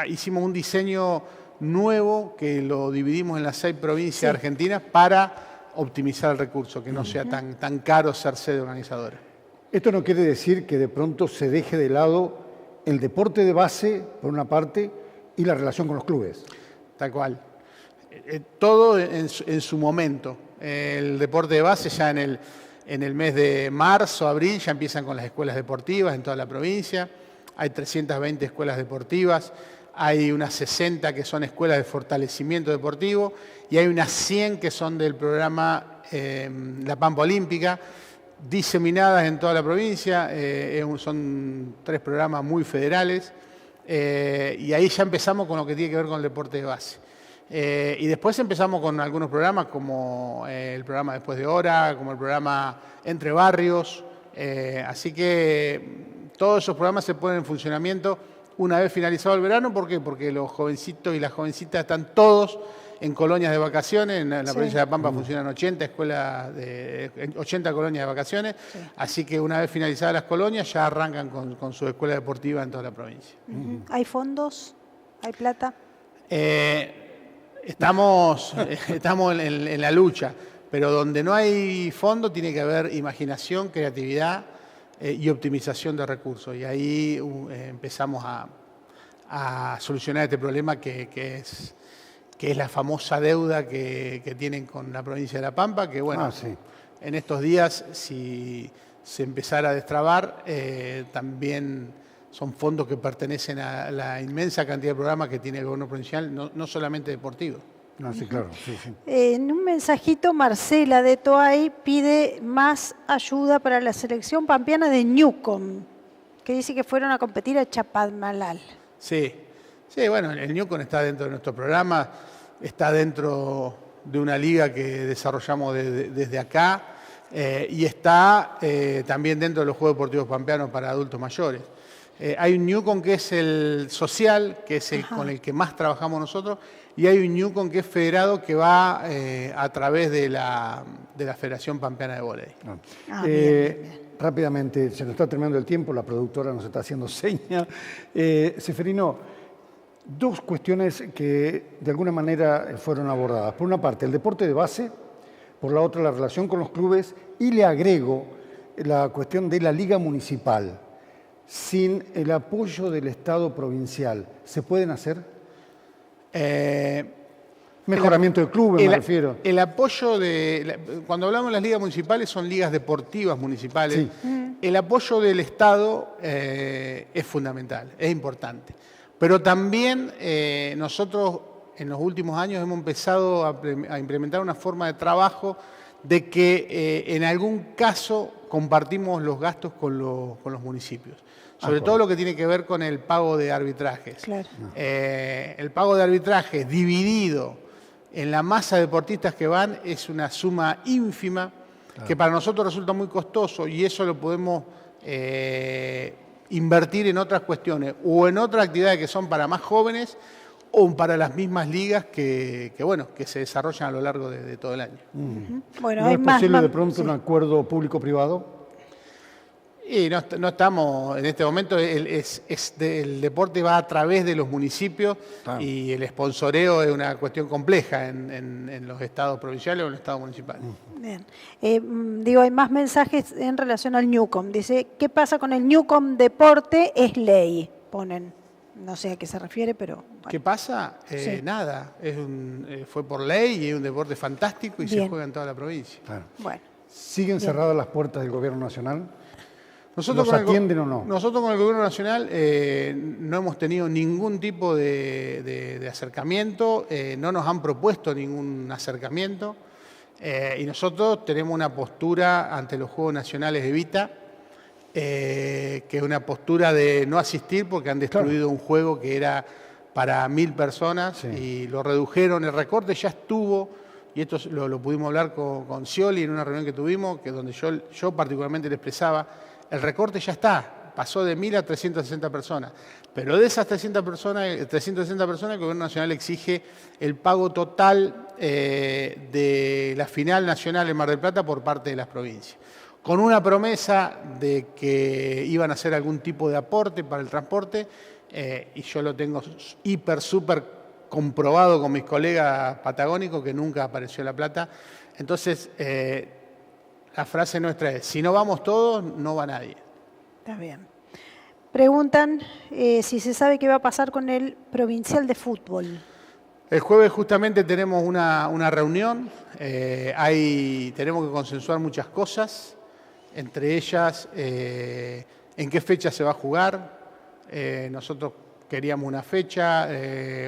Hicimos un diseño nuevo que lo dividimos en las 6 provincias argentinas para optimizar el recurso, que no sea tan caro ser sede organizadora. Esto no quiere decir que de pronto se deje de lado el deporte de base, por una parte, y la relación con los clubes. Tal cual. Todo en su momento. El deporte de base ya en el mes de marzo, abril, ya empiezan con las escuelas deportivas en toda la provincia. Hay 320 escuelas deportivas. Hay unas 60 que son escuelas de fortalecimiento deportivo y hay unas 100 que son del programa La Pampa Olímpica, diseminadas en toda la provincia. Son 3 programas muy federales y ahí ya empezamos con lo que tiene que ver con el deporte de base. Y después empezamos con algunos programas como el programa Después de Hora, como el programa Entre Barrios. Así que todos esos programas se ponen en funcionamiento una vez finalizado el verano. ¿Por qué? Porque los jovencitos y las jovencitas están todos en colonias de vacaciones. En la provincia de La Pampa funcionan 80 colonias de vacaciones. Así que una vez finalizadas las colonias ya arrancan con su escuela deportiva en toda la provincia. ¿Hay fondos? ¿Hay plata? Estamos en la lucha, pero donde no hay fondo tiene que haber imaginación, creatividad y optimización de recursos. Y ahí empezamos a solucionar este problema que es la famosa deuda que tienen con la provincia de La Pampa, que bueno, en estos días, si se empezara a destrabar, también son fondos que pertenecen a la inmensa cantidad de programas que tiene el gobierno provincial, no solamente deportivos. No, sí, claro. Sí. En un mensajito, Marcela de Toay pide más ayuda para la selección pampeana de Newcom, que dice que fueron a competir a Chapadmalal. Sí, bueno, el Newcom está dentro de nuestro programa, está dentro de una liga que desarrollamos desde acá y está también dentro de los Juegos Deportivos Pampeanos para adultos mayores. Hay un Newcom que es el social, que es el con el que más trabajamos nosotros, y hay un Newcom que es federado que va a través de la Federación Pampeana de Vóley. Rápidamente, se nos está terminando el tiempo, la productora nos está haciendo señas. Seferino, dos cuestiones que de alguna manera fueron abordadas. Por una parte, el deporte de base, por la otra, la relación con los clubes, y le agrego la cuestión de la liga municipal. Sin el apoyo del Estado provincial, ¿se pueden hacer? Mejoramiento de clubes, me refiero. El apoyo cuando hablamos de las ligas municipales, son ligas deportivas municipales. Sí. El apoyo del Estado es fundamental, es importante. Pero también nosotros en los últimos años hemos empezado a implementar una forma de trabajo de que en algún caso compartimos los gastos con los municipios. Sobre todo lo que tiene que ver con el pago de arbitrajes. Claro. El pago de arbitrajes dividido en la masa de deportistas que van es una suma ínfima que para nosotros resulta muy costoso, y eso lo podemos invertir en otras cuestiones o en otras actividades que son para más jóvenes o para las mismas ligas que se desarrollan a lo largo de todo el año. Bueno, ¿No hay es más, posible de más- pronto un acuerdo público-privado? Y no estamos, en este momento, el deporte va a través de los municipios y el sponsoreo es una cuestión compleja en los estados provinciales o en los estados municipales. Bien. Hay más mensajes en relación al Newcom. Dice, ¿qué pasa con el Newcom Deporte? Es ley, ponen. No sé a qué se refiere, pero... bueno. ¿Qué pasa? Sí. Nada, fue por ley y es un deporte fantástico y Bien. se juega en toda la provincia. Claro. Bueno, ¿Siguen cerradas las puertas del gobierno nacional? ¿Nosotros ¿Los atienden o no? Nosotros con el Gobierno Nacional no hemos tenido ningún tipo de acercamiento, no nos han propuesto ningún acercamiento, y nosotros tenemos una postura ante los Juegos Nacionales de Vita, que es una postura de no asistir porque han destruido un juego que era para 1000 personas y lo redujeron, el recorte ya estuvo, y esto lo pudimos hablar con Scioli en una reunión que tuvimos, que donde yo particularmente le expresaba, el recorte ya está, pasó de 1000 a 360 personas, pero de esas 360 personas el Gobierno Nacional exige el pago total de la final nacional en Mar del Plata por parte de las provincias, con una promesa de que iban a hacer algún tipo de aporte para el transporte, y yo lo tengo súper comprobado con mis colegas patagónicos que nunca apareció la plata. Entonces, la frase nuestra es, si no vamos todos, no va nadie. está bien. Preguntan si se sabe qué va a pasar con el provincial de fútbol. El jueves justamente tenemos una reunión, tenemos que consensuar muchas cosas, entre ellas en qué fecha se va a jugar. Nosotros queríamos una fecha,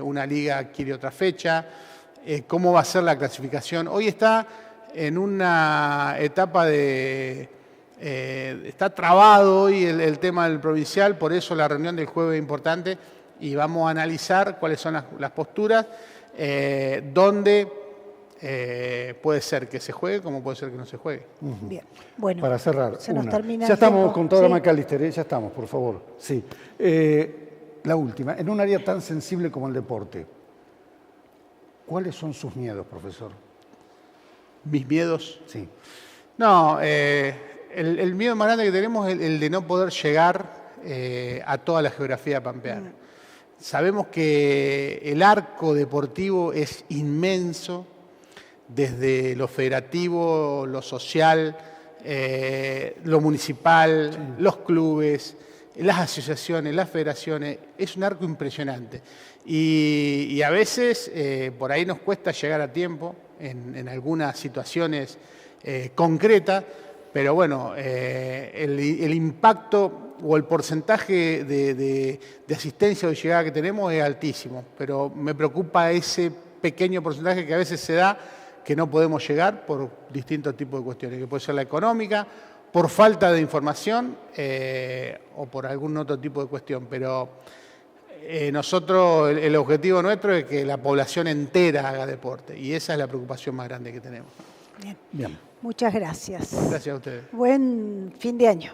una liga quiere otra fecha, cómo va a ser la clasificación. Hoy está en una etapa está trabado hoy el tema del provincial, por eso la reunión del jueves es importante y vamos a analizar cuáles son las posturas, dónde puede ser que se juegue como puede ser que no se juegue. Bien, bueno. Para cerrar, se nos una. termina Ya el estamos, tiempo. contadora Sí. McAllister, ya estamos, por favor. Sí. La última, en un área tan sensible como el deporte, ¿cuáles son sus miedos, profesor? Mis miedos. Sí. No, el miedo más grande que tenemos es el de no poder llegar a toda la geografía pampeana. Sabemos que el arco deportivo es inmenso, desde lo federativo, lo social, lo municipal, los clubes, las asociaciones, las federaciones, es un arco impresionante. Y a veces por ahí nos cuesta llegar a tiempo en algunas situaciones concretas, pero bueno, el impacto o el porcentaje de asistencia o de llegada que tenemos es altísimo, pero me preocupa ese pequeño porcentaje que a veces se da que no podemos llegar por distintos tipos de cuestiones, que puede ser la económica, por falta de información o por algún otro tipo de cuestión, pero nosotros, el objetivo nuestro es que la población entera haga deporte y esa es la preocupación más grande que tenemos. Bien. Bien. Muchas gracias. Gracias a ustedes. Buen fin de año.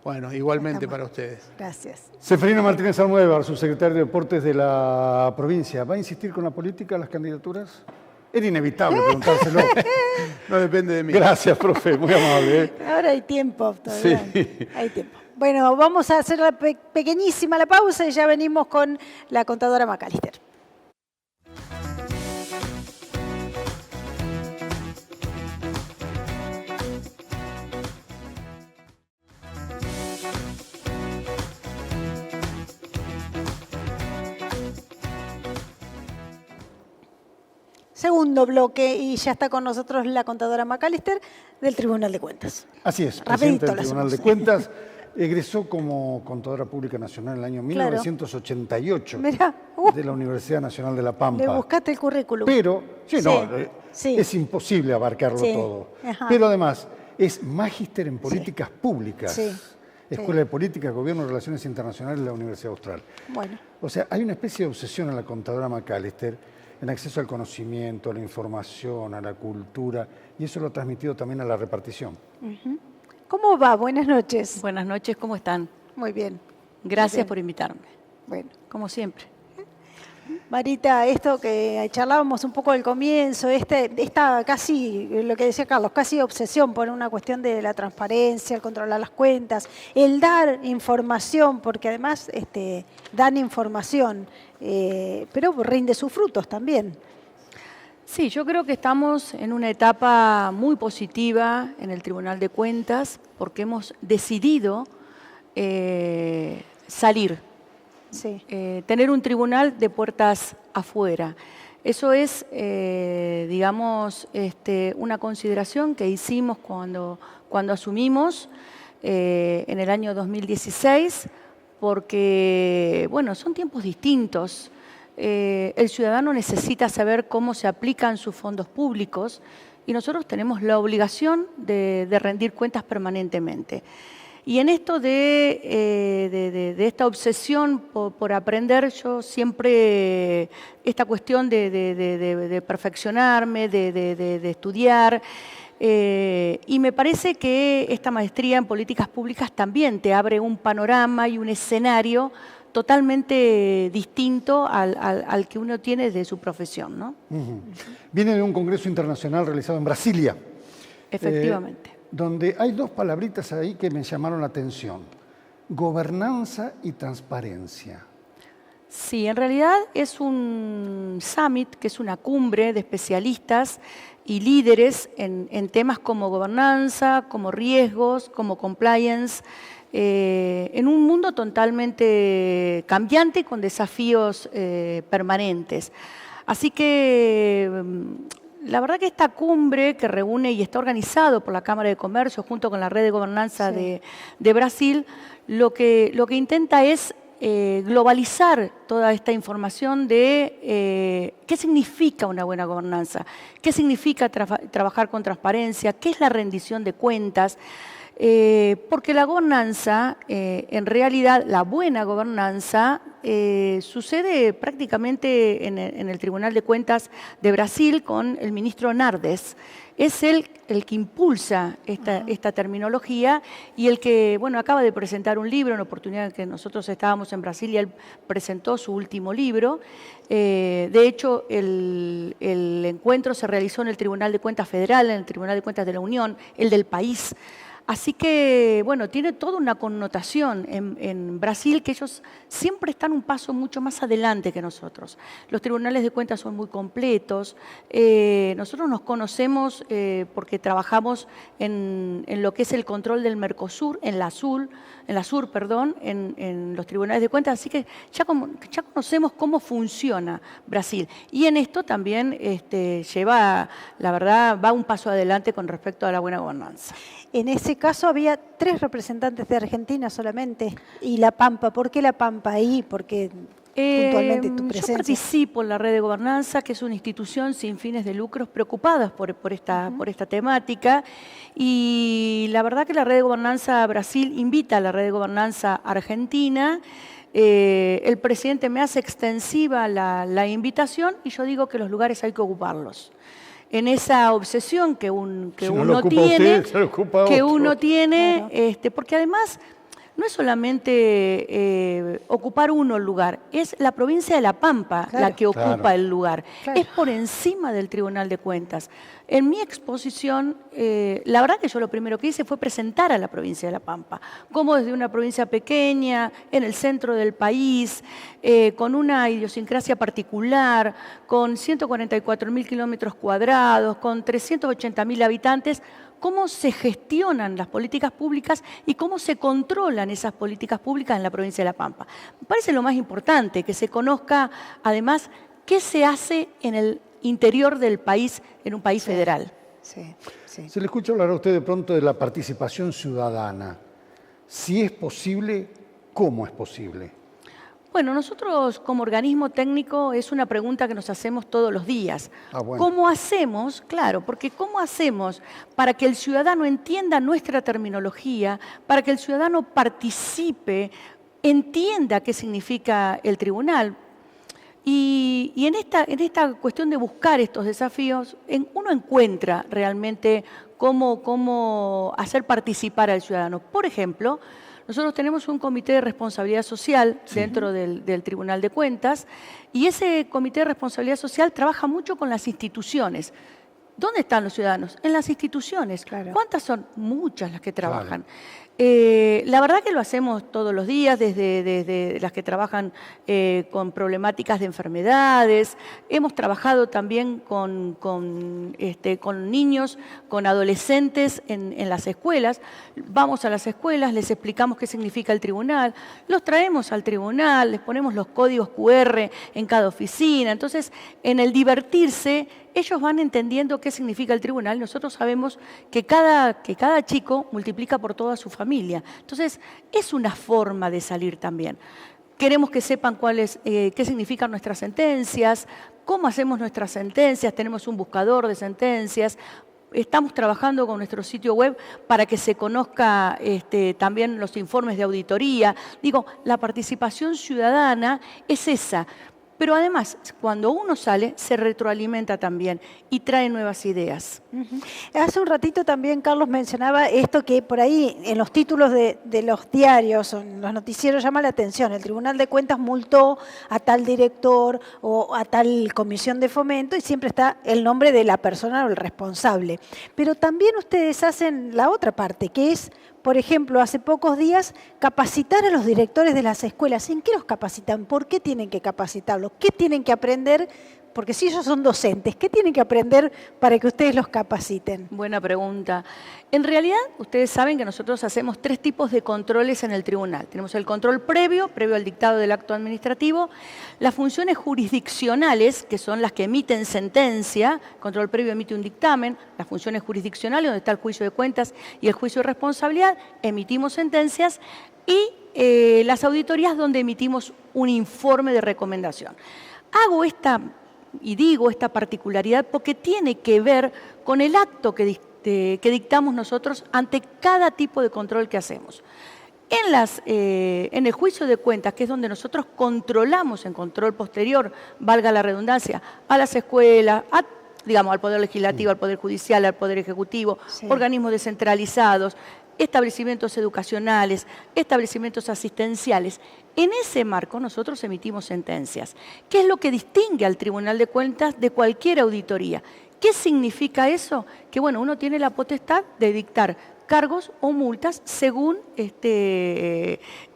Bueno, igualmente para ustedes. Gracias. Seferino Martínez Almuévar, subsecretario de Deportes de la provincia. ¿Va a insistir con la política, las candidaturas? Era inevitable preguntárselo. No depende de mí. Gracias, profe, muy amable. Ahora hay tiempo todavía. Sí. Hay tiempo. Bueno, vamos a hacer pequeñísima la pausa y ya venimos con la contadora Macalister. Segundo bloque y ya está con nosotros la contadora Macalister del Tribunal de Cuentas. Así es, Rapidito presidente del lo Tribunal de hacemos. Cuentas. Egresó como contadora pública nacional en el año Claro. 1988 Mirá, de la Universidad Nacional de La Pampa. le buscaste el currículum. Pero, sí, Sí, no, sí. es imposible abarcarlo Sí, todo. ajá. Pero además es magíster en políticas públicas. Sí, Escuela de Política, Gobierno y Relaciones Internacionales de la Universidad Austral. Bueno, O sea, hay una especie de obsesión en la contadora Macalister en acceso al conocimiento, a la información, a la cultura, y eso lo ha transmitido también a la repartición. ¿cómo va? Buenas noches. Buenas noches, ¿cómo están? Muy bien. Gracias Muy bien. por invitarme, Bueno, como siempre. Marita, esto que charlábamos un poco al comienzo, esta casi, lo que decía Carlos, casi obsesión por una cuestión de la transparencia, el controlar las cuentas, el dar información, porque además dan información, pero rinde sus frutos también. Sí, yo creo que estamos en una etapa muy positiva en el Tribunal de Cuentas porque hemos decidido salir, Sí. tener un tribunal de puertas afuera. Eso es, digamos, una consideración que hicimos cuando asumimos en el año 2016, porque, bueno, son tiempos distintos. El ciudadano necesita saber cómo se aplican sus fondos públicos y nosotros tenemos la obligación de rendir cuentas permanentemente. Y en esto de esta obsesión por aprender, yo siempre, esta cuestión de perfeccionarme, de estudiar, y me parece que esta maestría en políticas públicas también te abre un panorama y un escenario totalmente distinto al que uno tiene de su profesión, ¿no? Viene de un congreso internacional realizado en Brasilia. Efectivamente. Donde hay dos palabritas ahí que me llamaron la atención. Gobernanza y transparencia. Sí, en realidad es un summit, que es una cumbre de especialistas y líderes en temas como gobernanza, como riesgos, como compliance, en un mundo totalmente cambiante y con desafíos permanentes. Así que la verdad que esta cumbre que reúne y está organizado por la Cámara de Comercio junto con la Red de Gobernanza Sí. de Brasil, lo que intenta es globalizar toda esta información de qué significa una buena gobernanza, qué significa trabajar con transparencia, qué es la rendición de cuentas, porque la gobernanza, en realidad la buena gobernanza, sucede prácticamente en el Tribunal de Cuentas de Brasil con el ministro Nardes. Es él el que impulsa esta terminología y el que, bueno, acaba de presentar un libro, en la oportunidad en que nosotros estábamos en Brasil y él presentó su último libro. De hecho, el encuentro se realizó en el Tribunal de Cuentas Federal, en el Tribunal de Cuentas de la Unión, el del país. Así que, bueno, tiene toda una connotación en Brasil que ellos siempre están un paso mucho más adelante que nosotros. Los tribunales de cuentas son muy completos. Nosotros nos conocemos porque trabajamos en lo que es el control del Mercosur, en los tribunales de cuentas. Así que ya conocemos cómo funciona Brasil. Y en esto también lleva, la verdad, va un paso adelante con respecto a la buena gobernanza. En ese caso había 3 representantes de Argentina solamente y La Pampa. ¿Por qué La Pampa ahí? ¿Por qué puntualmente tu Yo presencia? participo en la Red de Gobernanza, que es una institución sin fines de lucros preocupada por esta temática. Y la verdad que la Red de Gobernanza Brasil invita a la Red de Gobernanza Argentina. El presidente me hace extensiva la invitación y yo digo que los lugares hay que ocuparlos. En esa obsesión que Si no uno lo ocupa tiene, usted, se lo ocupa otro. porque además no es solamente ocupar uno el lugar, es la provincia de La Pampa la que ocupa el lugar. Es por encima del Tribunal de Cuentas. En mi exposición, la verdad que yo lo primero que hice fue presentar a la provincia de La Pampa, como desde una provincia pequeña, en el centro del país, con una idiosincrasia particular, con 144.000 kilómetros cuadrados, con 380.000 habitantes, cómo se gestionan las políticas públicas y cómo se controlan esas políticas públicas en la provincia de La Pampa. Me parece lo más importante, que se conozca además qué se hace en el interior del país, en un país federal. Sí. Se le escucha hablar a usted de pronto de la participación ciudadana. Si es posible, ¿cómo es posible? Bueno, nosotros como organismo técnico es una pregunta que nos hacemos todos los días. Bueno. ¿Cómo hacemos? Claro, porque ¿cómo hacemos para que el ciudadano entienda nuestra terminología, para que el ciudadano participe, entienda qué significa el tribunal? Y en esta cuestión de buscar estos desafíos, uno encuentra realmente cómo hacer participar al ciudadano. Por ejemplo, nosotros tenemos un comité de responsabilidad social dentro del Tribunal de Cuentas y ese comité de responsabilidad social trabaja mucho con las instituciones. ¿Dónde están los ciudadanos? En las instituciones. Claro. ¿Cuántas son? Muchas las que trabajan. La verdad que lo hacemos todos los días, desde las que trabajan con problemáticas de enfermedades. Hemos trabajado también con niños, con adolescentes en las escuelas. Vamos a las escuelas, les explicamos qué significa el tribunal, los traemos al tribunal, les ponemos los códigos QR en cada oficina. Entonces, en el divertirse, ellos van entendiendo qué significa el tribunal. Nosotros sabemos que cada chico multiplica por toda su familia. Entonces, es una forma de salir también. Queremos que sepan qué significan nuestras sentencias, cómo hacemos nuestras sentencias, tenemos un buscador de sentencias. Estamos trabajando con nuestro sitio web para que se conozca también los informes de auditoría. Digo, la participación ciudadana es esa. Pero además, cuando uno sale, se retroalimenta también y trae nuevas ideas. Hace un ratito también Carlos mencionaba esto que por ahí en los títulos de los diarios o en los noticieros llama la atención. El Tribunal de Cuentas multó a tal director o a tal comisión de fomento y siempre está el nombre de la persona o el responsable. Pero también ustedes hacen la otra parte, que es, por ejemplo, hace pocos días, capacitar a los directores de las escuelas. ¿En qué los capacitan? ¿Por qué tienen que capacitarlos? ¿Qué tienen que aprender? Porque si ellos son docentes, ¿qué tienen que aprender para que ustedes los capaciten? Buena pregunta. En realidad, ustedes saben que nosotros hacemos 3 tipos de controles en el tribunal. Tenemos el control previo al dictado del acto administrativo, las funciones jurisdiccionales, que son las que emiten sentencia, control previo emite un dictamen, las funciones jurisdiccionales, donde está el juicio de cuentas y el juicio de responsabilidad, emitimos sentencias, y las auditorías, donde emitimos un informe de recomendación. Hago esta particularidad porque tiene que ver con el acto que dictamos nosotros ante cada tipo de control que hacemos. En el juicio de cuentas, que es donde nosotros controlamos en control posterior, valga la redundancia, a las escuelas, al Poder Legislativo, al Poder Judicial, al Poder Ejecutivo, organismos descentralizados, establecimientos educacionales, establecimientos asistenciales. En ese marco nosotros emitimos sentencias. ¿Qué es lo que distingue al Tribunal de Cuentas de cualquier auditoría? ¿Qué significa eso? Que uno tiene la potestad de dictar cargos o multas según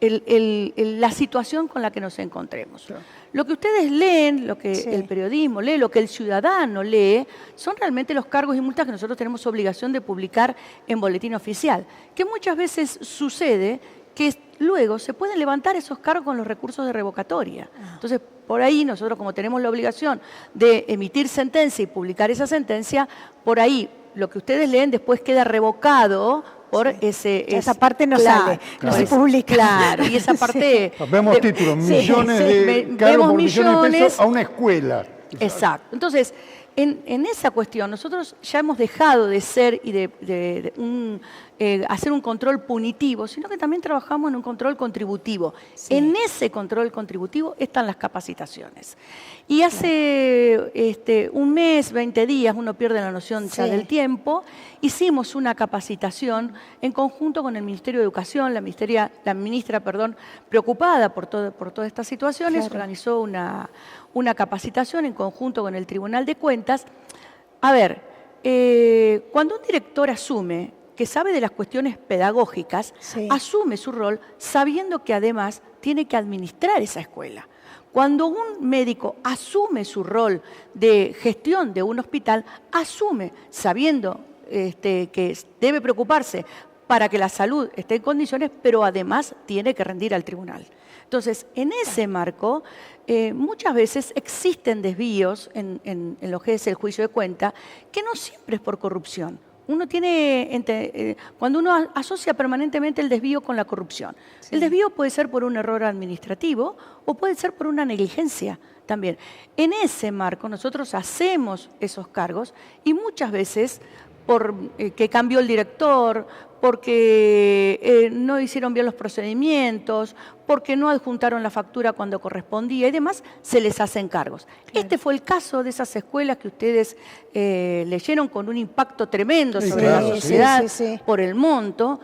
la situación con la que nos encontremos. Claro. Lo que ustedes leen, lo que el periodismo lee, lo que el ciudadano lee, son realmente los cargos y multas que nosotros tenemos obligación de publicar en boletín oficial, que muchas veces sucede que luego se pueden levantar esos cargos con los recursos de revocatoria. Entonces, por ahí nosotros, como tenemos la obligación de emitir sentencia y publicar esa sentencia, por ahí lo que ustedes leen después queda revocado por esa parte no sale, no se publica. Claro, y esa parte... Vemos títulos, millones de cargos por millones de pesos a una escuela. Exacto. Entonces, en esa cuestión nosotros ya hemos dejado de ser y hacer un control punitivo, sino que también trabajamos en un control contributivo. Sí. En ese control contributivo están las capacitaciones. Y hace un mes, 20 días, uno pierde la noción ya Sí. del tiempo, hicimos una capacitación en conjunto con el Ministerio de Educación, la ministra, preocupada por todas estas situaciones, Claro. organizó una capacitación en conjunto con el Tribunal de Cuentas. A ver, cuando un director asume que sabe de las cuestiones pedagógicas, Sí. asume su rol sabiendo que además tiene que administrar esa escuela. Cuando un médico asume su rol de gestión de un hospital, asume sabiendo que debe preocuparse para que la salud esté en condiciones, pero además tiene que rendir al tribunal. Entonces, en ese marco, muchas veces existen desvíos en lo que es el juicio de cuenta, que no siempre es por corrupción. Cuando uno asocia permanentemente el desvío con la corrupción. Sí. El desvío puede ser por un error administrativo o puede ser por una negligencia también. En ese marco nosotros hacemos esos cargos y muchas veces que cambió el director, porque no hicieron bien los procedimientos, porque no adjuntaron la factura cuando correspondía y demás, se les hacen cargos. Claro. Este fue el caso de esas escuelas que ustedes leyeron con un impacto tremendo Sí, sobre claro, la sí. sociedad Sí, sí, sí. por el monto.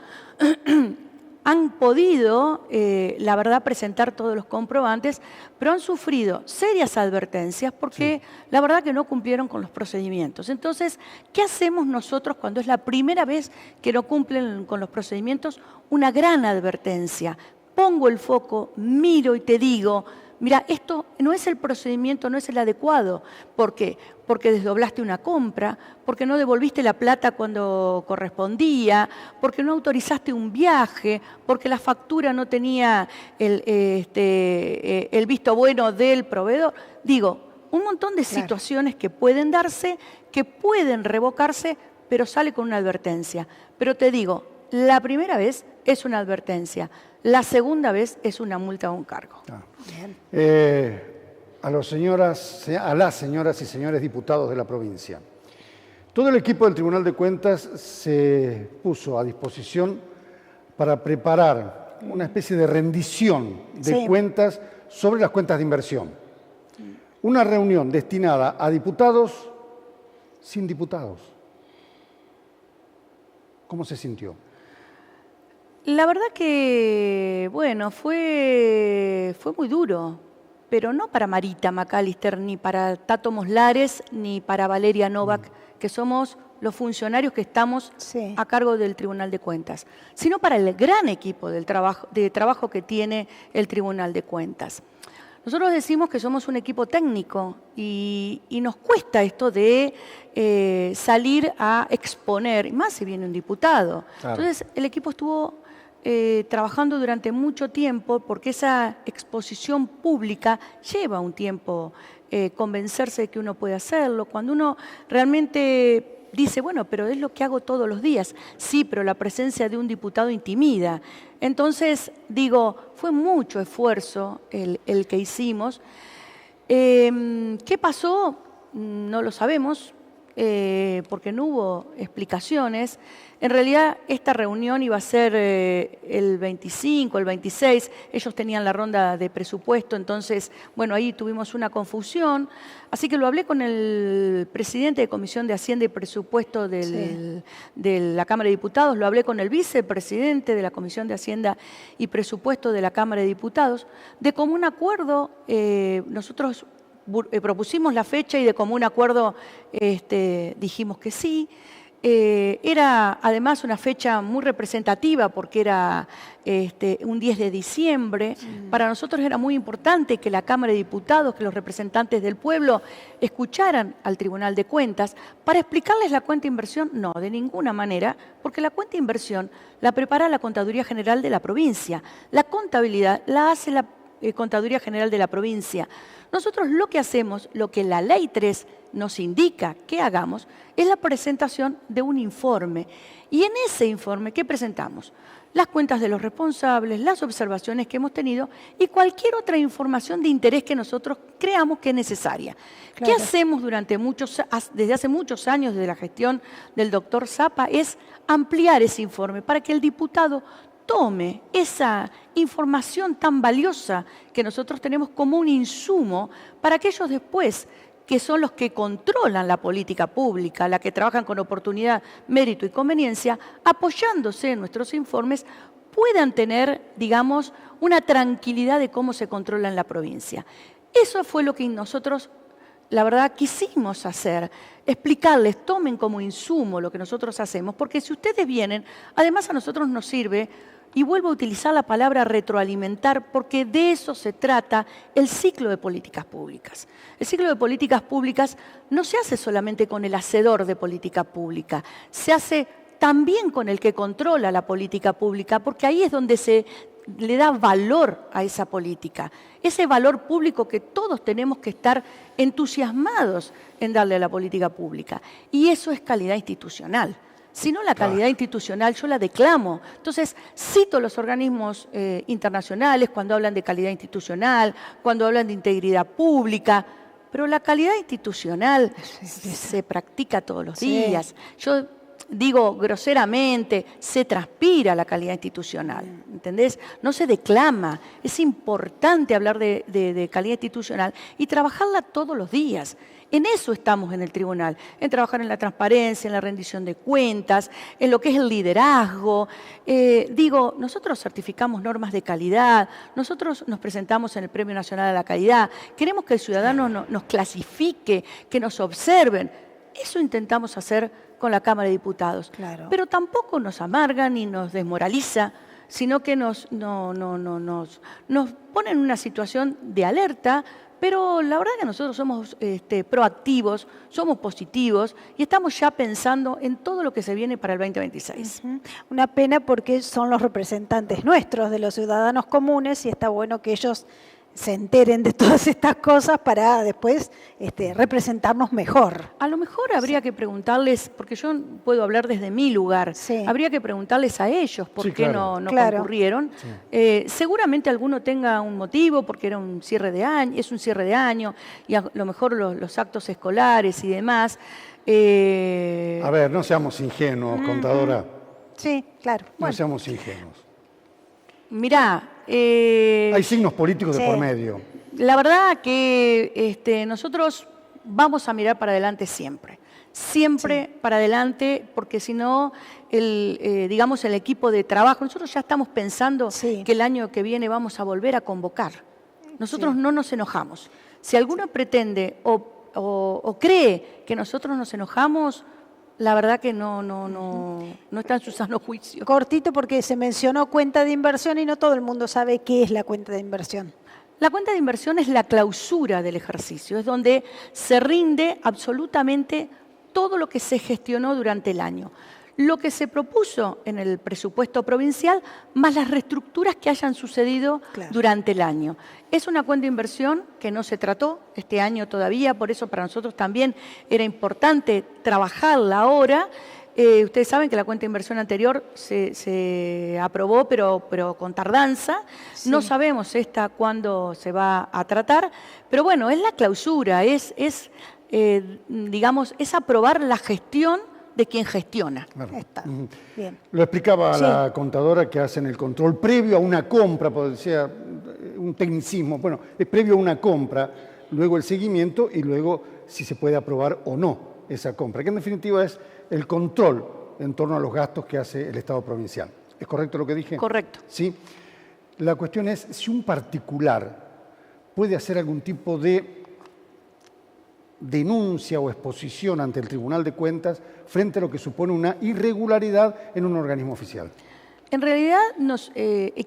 Han podido, la verdad, presentar todos los comprobantes, pero han sufrido serias advertencias porque la verdad que no cumplieron con los procedimientos. Entonces, ¿qué hacemos nosotros cuando es la primera vez que no cumplen con los procedimientos? Una gran advertencia. Pongo el foco, miro y te digo, mira, esto no es el procedimiento, no es el adecuado. ¿Por qué? Porque desdoblaste una compra, porque no devolviste la plata cuando correspondía, porque no autorizaste un viaje, porque la factura no tenía el visto bueno del proveedor. Digo, un montón de situaciones que pueden darse, que pueden revocarse, pero sale con una advertencia. Pero te digo, la primera vez es una advertencia, la segunda vez es una multa o un cargo. A las señoras y señores diputados de la provincia. Todo el equipo del Tribunal de Cuentas se puso a disposición para preparar una especie de rendición de Sí. cuentas sobre las cuentas de inversión. Una reunión destinada a diputados sin diputados. ¿Cómo se sintió? La verdad que, bueno, fue muy duro, pero no para Marita McAllister, ni para Tato Moslares, ni para Valeria Novak, que somos los funcionarios que estamos Sí. a cargo del Tribunal de Cuentas, sino para el gran equipo de trabajo que tiene el Tribunal de Cuentas. Nosotros decimos que somos un equipo técnico y nos cuesta esto de salir a exponer, y más si viene un diputado. Claro. Entonces, el equipo estuvo trabajando durante mucho tiempo porque esa exposición pública lleva un tiempo convencerse de que uno puede hacerlo. Cuando uno realmente dice, bueno, pero es lo que hago todos los días. Sí, pero la presencia de un diputado intimida. Entonces, digo, fue mucho esfuerzo el que hicimos. ¿Qué pasó? No lo sabemos, porque no hubo explicaciones. En realidad, esta reunión iba a ser el 25, el 26. Ellos tenían la ronda de presupuesto, entonces, bueno, ahí tuvimos una confusión. Así que lo hablé con el presidente de Comisión de Hacienda y Presupuesto de la Cámara de Diputados, lo hablé con el vicepresidente de la Comisión de Hacienda y Presupuesto de la Cámara de Diputados. De común acuerdo, nosotros propusimos la fecha y de común acuerdo dijimos que sí. Era además una fecha muy representativa porque era un 10 de diciembre. Para nosotros era muy importante que la Cámara de Diputados, que los representantes del pueblo escucharan al Tribunal de Cuentas. Para explicarles la cuenta de inversión, no, de ninguna manera, porque la cuenta de inversión la prepara la Contaduría General de la provincia. La contabilidad la hace Contaduría General de la provincia. Nosotros lo que hacemos, lo que la Ley 3 nos indica que hagamos, es la presentación de un informe. Y en ese informe, ¿qué presentamos? Las cuentas de los responsables, las observaciones que hemos tenido y cualquier otra información de interés que nosotros creamos que es necesaria. Claro. ¿Qué hacemos desde hace muchos años de la gestión del doctor Zapa? Es ampliar ese informe para que el diputado tome esa información tan valiosa que nosotros tenemos como un insumo para que ellos después, que son los que controlan la política pública, la que trabajan con oportunidad, mérito y conveniencia, apoyándose en nuestros informes, puedan tener, digamos, una tranquilidad de cómo se controla en la provincia. Eso fue lo que nosotros, la verdad, quisimos hacer, explicarles, tomen como insumo lo que nosotros hacemos, porque si ustedes vienen, además a nosotros nos sirve, y vuelvo a utilizar la palabra retroalimentar, porque de eso se trata el ciclo de políticas públicas. El ciclo de políticas públicas no se hace solamente con el hacedor de política pública, se hace también con el que controla la política pública, porque ahí es donde se le da valor a esa política, ese valor público que todos tenemos que estar entusiasmados en darle a la política pública. Y eso es calidad institucional. Si no, la calidad institucional yo la declamo. Entonces, cito los organismos internacionales cuando hablan de calidad institucional, cuando hablan de integridad pública, pero la calidad institucional se practica todos los días. Yo digo groseramente, se transpira la calidad institucional, ¿entendés? No se declama. Es importante hablar de calidad institucional y trabajarla todos los días. En eso estamos en el tribunal, en trabajar en la transparencia, en la rendición de cuentas, en lo que es el liderazgo. Nosotros certificamos normas de calidad, nosotros nos presentamos en el Premio Nacional a la Calidad, queremos que el ciudadano nos clasifique, que nos observen. Eso intentamos hacer con la Cámara de Diputados. Claro. Pero tampoco nos amarga ni nos desmoraliza, sino que nos pone en una situación de alerta. Pero la verdad que nosotros somos proactivos, somos positivos y estamos ya pensando en todo lo que se viene para el 2026. Una pena porque son los representantes nuestros, de los ciudadanos comunes, y está bueno que ellos se enteren de todas estas cosas para después representarnos mejor. A lo mejor habría que preguntarles, porque yo puedo hablar desde mi lugar, habría que preguntarles a ellos por qué no concurrieron. Seguramente alguno tenga un motivo, porque era un cierre de año, es un cierre de año, y a lo mejor los actos escolares y demás. A ver, no seamos ingenuos, contadora. Sí, claro. No seamos ingenuos. Mirá, hay signos políticos de por medio. La verdad que nosotros vamos a mirar para adelante siempre. Siempre para adelante, porque si no, el equipo de trabajo, nosotros ya estamos pensando que el año que viene vamos a volver a convocar. Nosotros no nos enojamos. Si alguno pretende o cree que nosotros nos enojamos, la verdad que no está en su sano juicio. Cortito, porque se mencionó cuenta de inversión y no todo el mundo sabe qué es la cuenta de inversión. La cuenta de inversión es la clausura del ejercicio, es donde se rinde absolutamente todo lo que se gestionó durante el año. Lo que se propuso en el presupuesto provincial, más las reestructuras que hayan sucedido durante el año. Es una cuenta de inversión que no se trató este año todavía, por eso para nosotros también era importante trabajarla ahora. Ustedes saben que la cuenta de inversión anterior se aprobó, pero con tardanza. No sabemos esta cuándo se va a tratar, pero bueno, es la clausura, es aprobar la gestión de quien gestiona. Claro. Está. Bien. Lo explicaba la contadora, que hacen el control previo a una compra, pues decía un tecnicismo, bueno, es previo a una compra, luego el seguimiento y luego si se puede aprobar o no esa compra, que en definitiva es el control en torno a los gastos que hace el Estado provincial. ¿Es correcto lo que dije? Correcto. Sí. La cuestión es si un particular puede hacer algún tipo de denuncia o exposición ante el Tribunal de Cuentas frente a lo que supone una irregularidad en un organismo oficial. En realidad,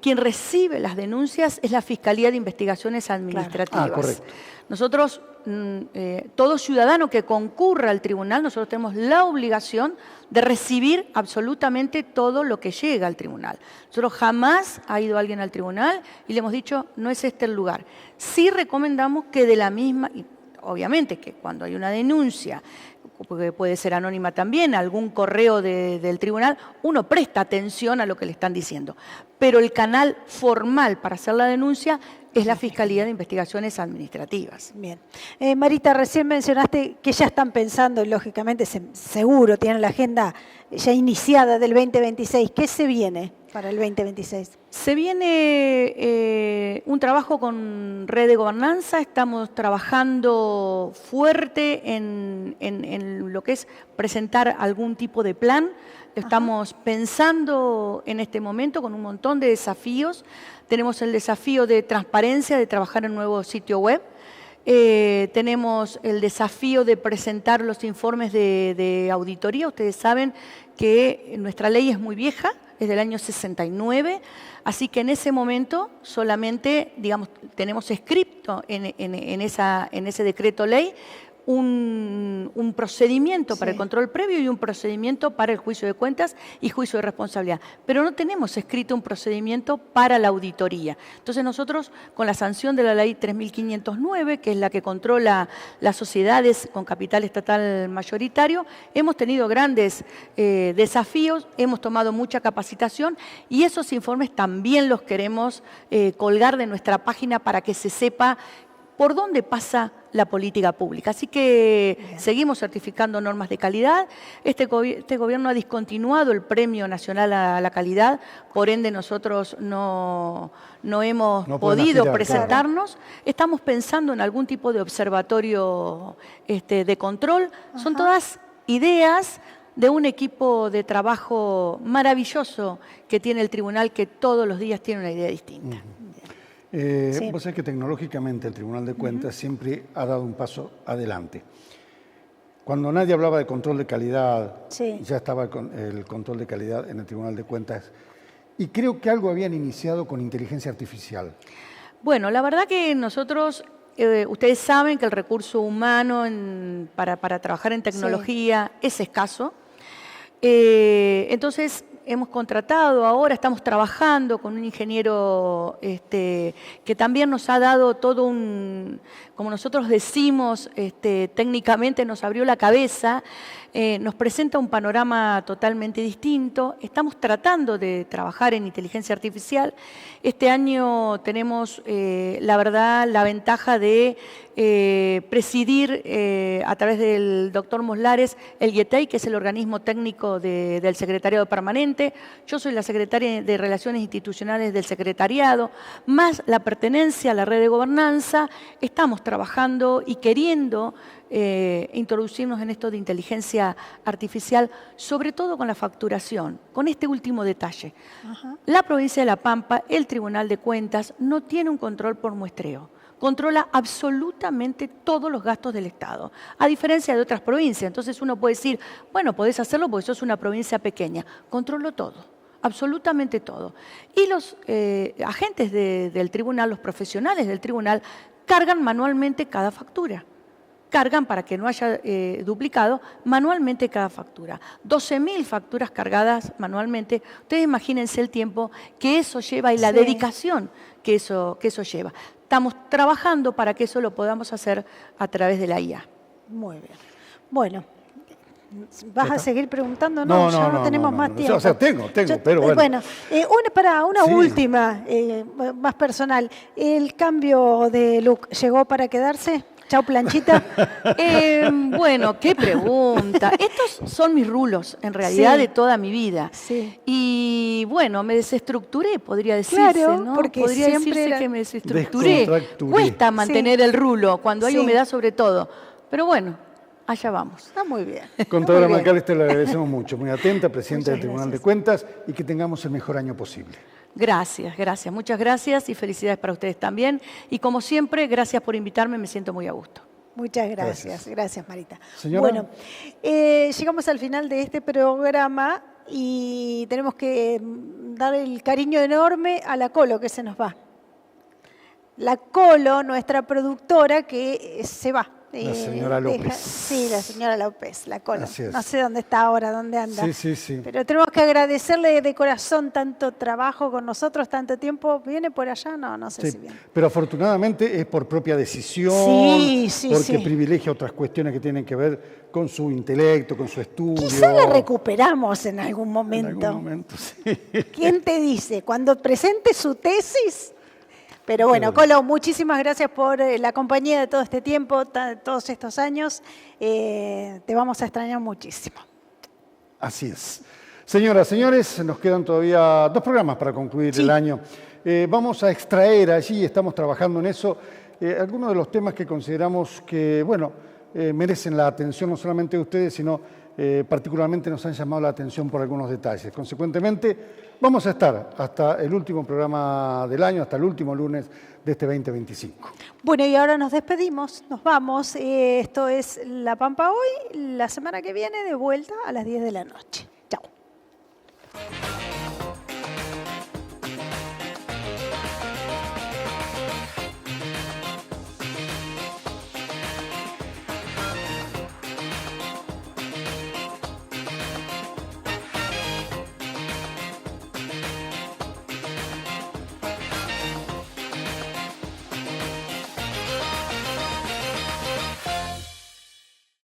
quien recibe las denuncias es la Fiscalía de Investigaciones Administrativas. Correcto. Nosotros, todo ciudadano que concurra al tribunal, nosotros tenemos la obligación de recibir absolutamente todo lo que llega al tribunal. Nosotros jamás ha ido alguien al tribunal y le hemos dicho, no es este el lugar. Sí recomendamos que de la misma, y obviamente que cuando hay una denuncia, porque puede ser anónima también, algún correo del tribunal, uno presta atención a lo que le están diciendo. Pero el canal formal para hacer la denuncia es la Fiscalía de Investigaciones Administrativas. Bien. Marita, recién mencionaste que ya están pensando, y lógicamente seguro tienen la agenda ya iniciada del 2026. ¿Qué se viene para el 2026? Se viene un trabajo con Red de Gobernanza, estamos trabajando fuerte en lo que es presentar algún tipo de plan. Estamos pensando en este momento con un montón de desafíos. Tenemos el desafío de transparencia, de trabajar en un nuevo sitio web. Tenemos el desafío de presentar los informes de auditoría. Ustedes saben que nuestra ley es muy vieja, es del año 69, así que en ese momento solamente, digamos, tenemos escrito en ese decreto ley un procedimiento para el control previo y un procedimiento para el juicio de cuentas y juicio de responsabilidad. Pero no tenemos escrito un procedimiento para la auditoría. Entonces nosotros, con la sanción de la ley 3509, que es la que controla las sociedades con capital estatal mayoritario, hemos tenido grandes desafíos, hemos tomado mucha capacitación y esos informes también los queremos colgar de nuestra página para que se sepa por dónde pasa la política pública. Así que seguimos certificando normas de calidad. Este gobierno ha discontinuado el Premio Nacional a la Calidad, por ende nosotros no hemos podido presentarnos. Claro. Estamos pensando en algún tipo de observatorio de control. Ajá. Son todas ideas de un equipo de trabajo maravilloso que tiene el tribunal, que todos los días tiene una idea distinta. Sí. Vos sabés que tecnológicamente el Tribunal de Cuentas siempre ha dado un paso adelante. Cuando nadie hablaba de control de calidad, ya estaba el control de calidad en el Tribunal de Cuentas. Y creo que algo habían iniciado con inteligencia artificial. Bueno, la verdad que nosotros, ustedes saben que el recurso humano para trabajar en tecnología es escaso. Entonces, hemos contratado ahora, estamos trabajando con un ingeniero que también nos ha dado todo como nosotros decimos, técnicamente nos abrió la cabeza, nos presenta un panorama totalmente distinto. Estamos tratando de trabajar en inteligencia artificial. Este año tenemos, la verdad, la ventaja de presidir a través del doctor Moslares el GIETEI, que es el organismo técnico del Secretariado Permanente. Yo soy la secretaria de Relaciones Institucionales del Secretariado, más la pertenencia a la red de gobernanza. Estamos trabajando y queriendo introducirnos en esto de inteligencia artificial, sobre todo con la facturación, con este último detalle. Ajá. La provincia de La Pampa, el Tribunal de Cuentas, no tiene un control por muestreo. Controla absolutamente todos los gastos del Estado, a diferencia de otras provincias. Entonces uno puede decir, bueno, podés hacerlo porque sos una provincia pequeña. Controlo todo, absolutamente todo. Y los agentes del tribunal, los profesionales del tribunal, cargan manualmente cada factura. Cargan, para que no haya duplicado, manualmente cada factura. 12.000 facturas cargadas manualmente. Ustedes imagínense el tiempo que eso lleva y la dedicación que eso lleva. Estamos trabajando para que eso lo podamos hacer a través de la IA. Muy bien. Bueno, ¿vas a seguir preguntando? No, ya no tenemos más tiempo. O sea, tengo, pero bueno. Bueno, para una última, más personal. ¿El cambio de look llegó para quedarse? Chau, planchita. Bueno, qué pregunta. Estos son mis rulos, en realidad, de toda mi vida. Sí. Y bueno, me desestructuré, podría decirse, claro, ¿no? Porque podría decirse que me desestructuré. Cuesta mantener el rulo cuando hay humedad sobre todo. Pero bueno, allá vamos. Está muy bien. Contadora Macalester, le agradecemos mucho. Muy atenta, presidenta del Tribunal de Cuentas, y que tengamos el mejor año posible. Gracias, muchas gracias y felicidades para ustedes también. Y como siempre, gracias por invitarme, me siento muy a gusto. Muchas gracias. Gracias. Gracias, Marita. Señora. Bueno, llegamos al final de este programa y tenemos que dar el cariño enorme a la Colo que se nos va. La Colo, nuestra productora, que se va. La señora López. Sí, la señora López, la Colo. Así es. No sé dónde está ahora, dónde anda. Sí, sí, sí. Pero tenemos que agradecerle de corazón tanto trabajo con nosotros, tanto tiempo. ¿Viene por allá? No sé Sí, si viene. pero afortunadamente es por propia decisión, Sí, sí, porque sí. privilegia otras cuestiones que tienen que ver con su intelecto, con su estudio. Quizá la recuperamos en algún En momento. algún momento, sí. ¿Quién te dice? Cuando presente su tesis. Pero bueno, Colo, muchísimas gracias por la compañía de todo este tiempo, todos estos años. Te vamos a extrañar muchísimo. Así es. Señoras, señores, nos quedan todavía 2 programas para concluir Sí. el año. Vamos a extraer allí, estamos trabajando en eso, algunos de los temas que consideramos que, bueno, merecen la atención no solamente de ustedes, sino particularmente nos han llamado la atención por algunos detalles. Consecuentemente, vamos a estar hasta el último programa del año, hasta el último lunes de este 2025. Bueno, y ahora nos despedimos, nos vamos. Esto es La Pampa Hoy, la semana que viene de vuelta a las 10 de la noche.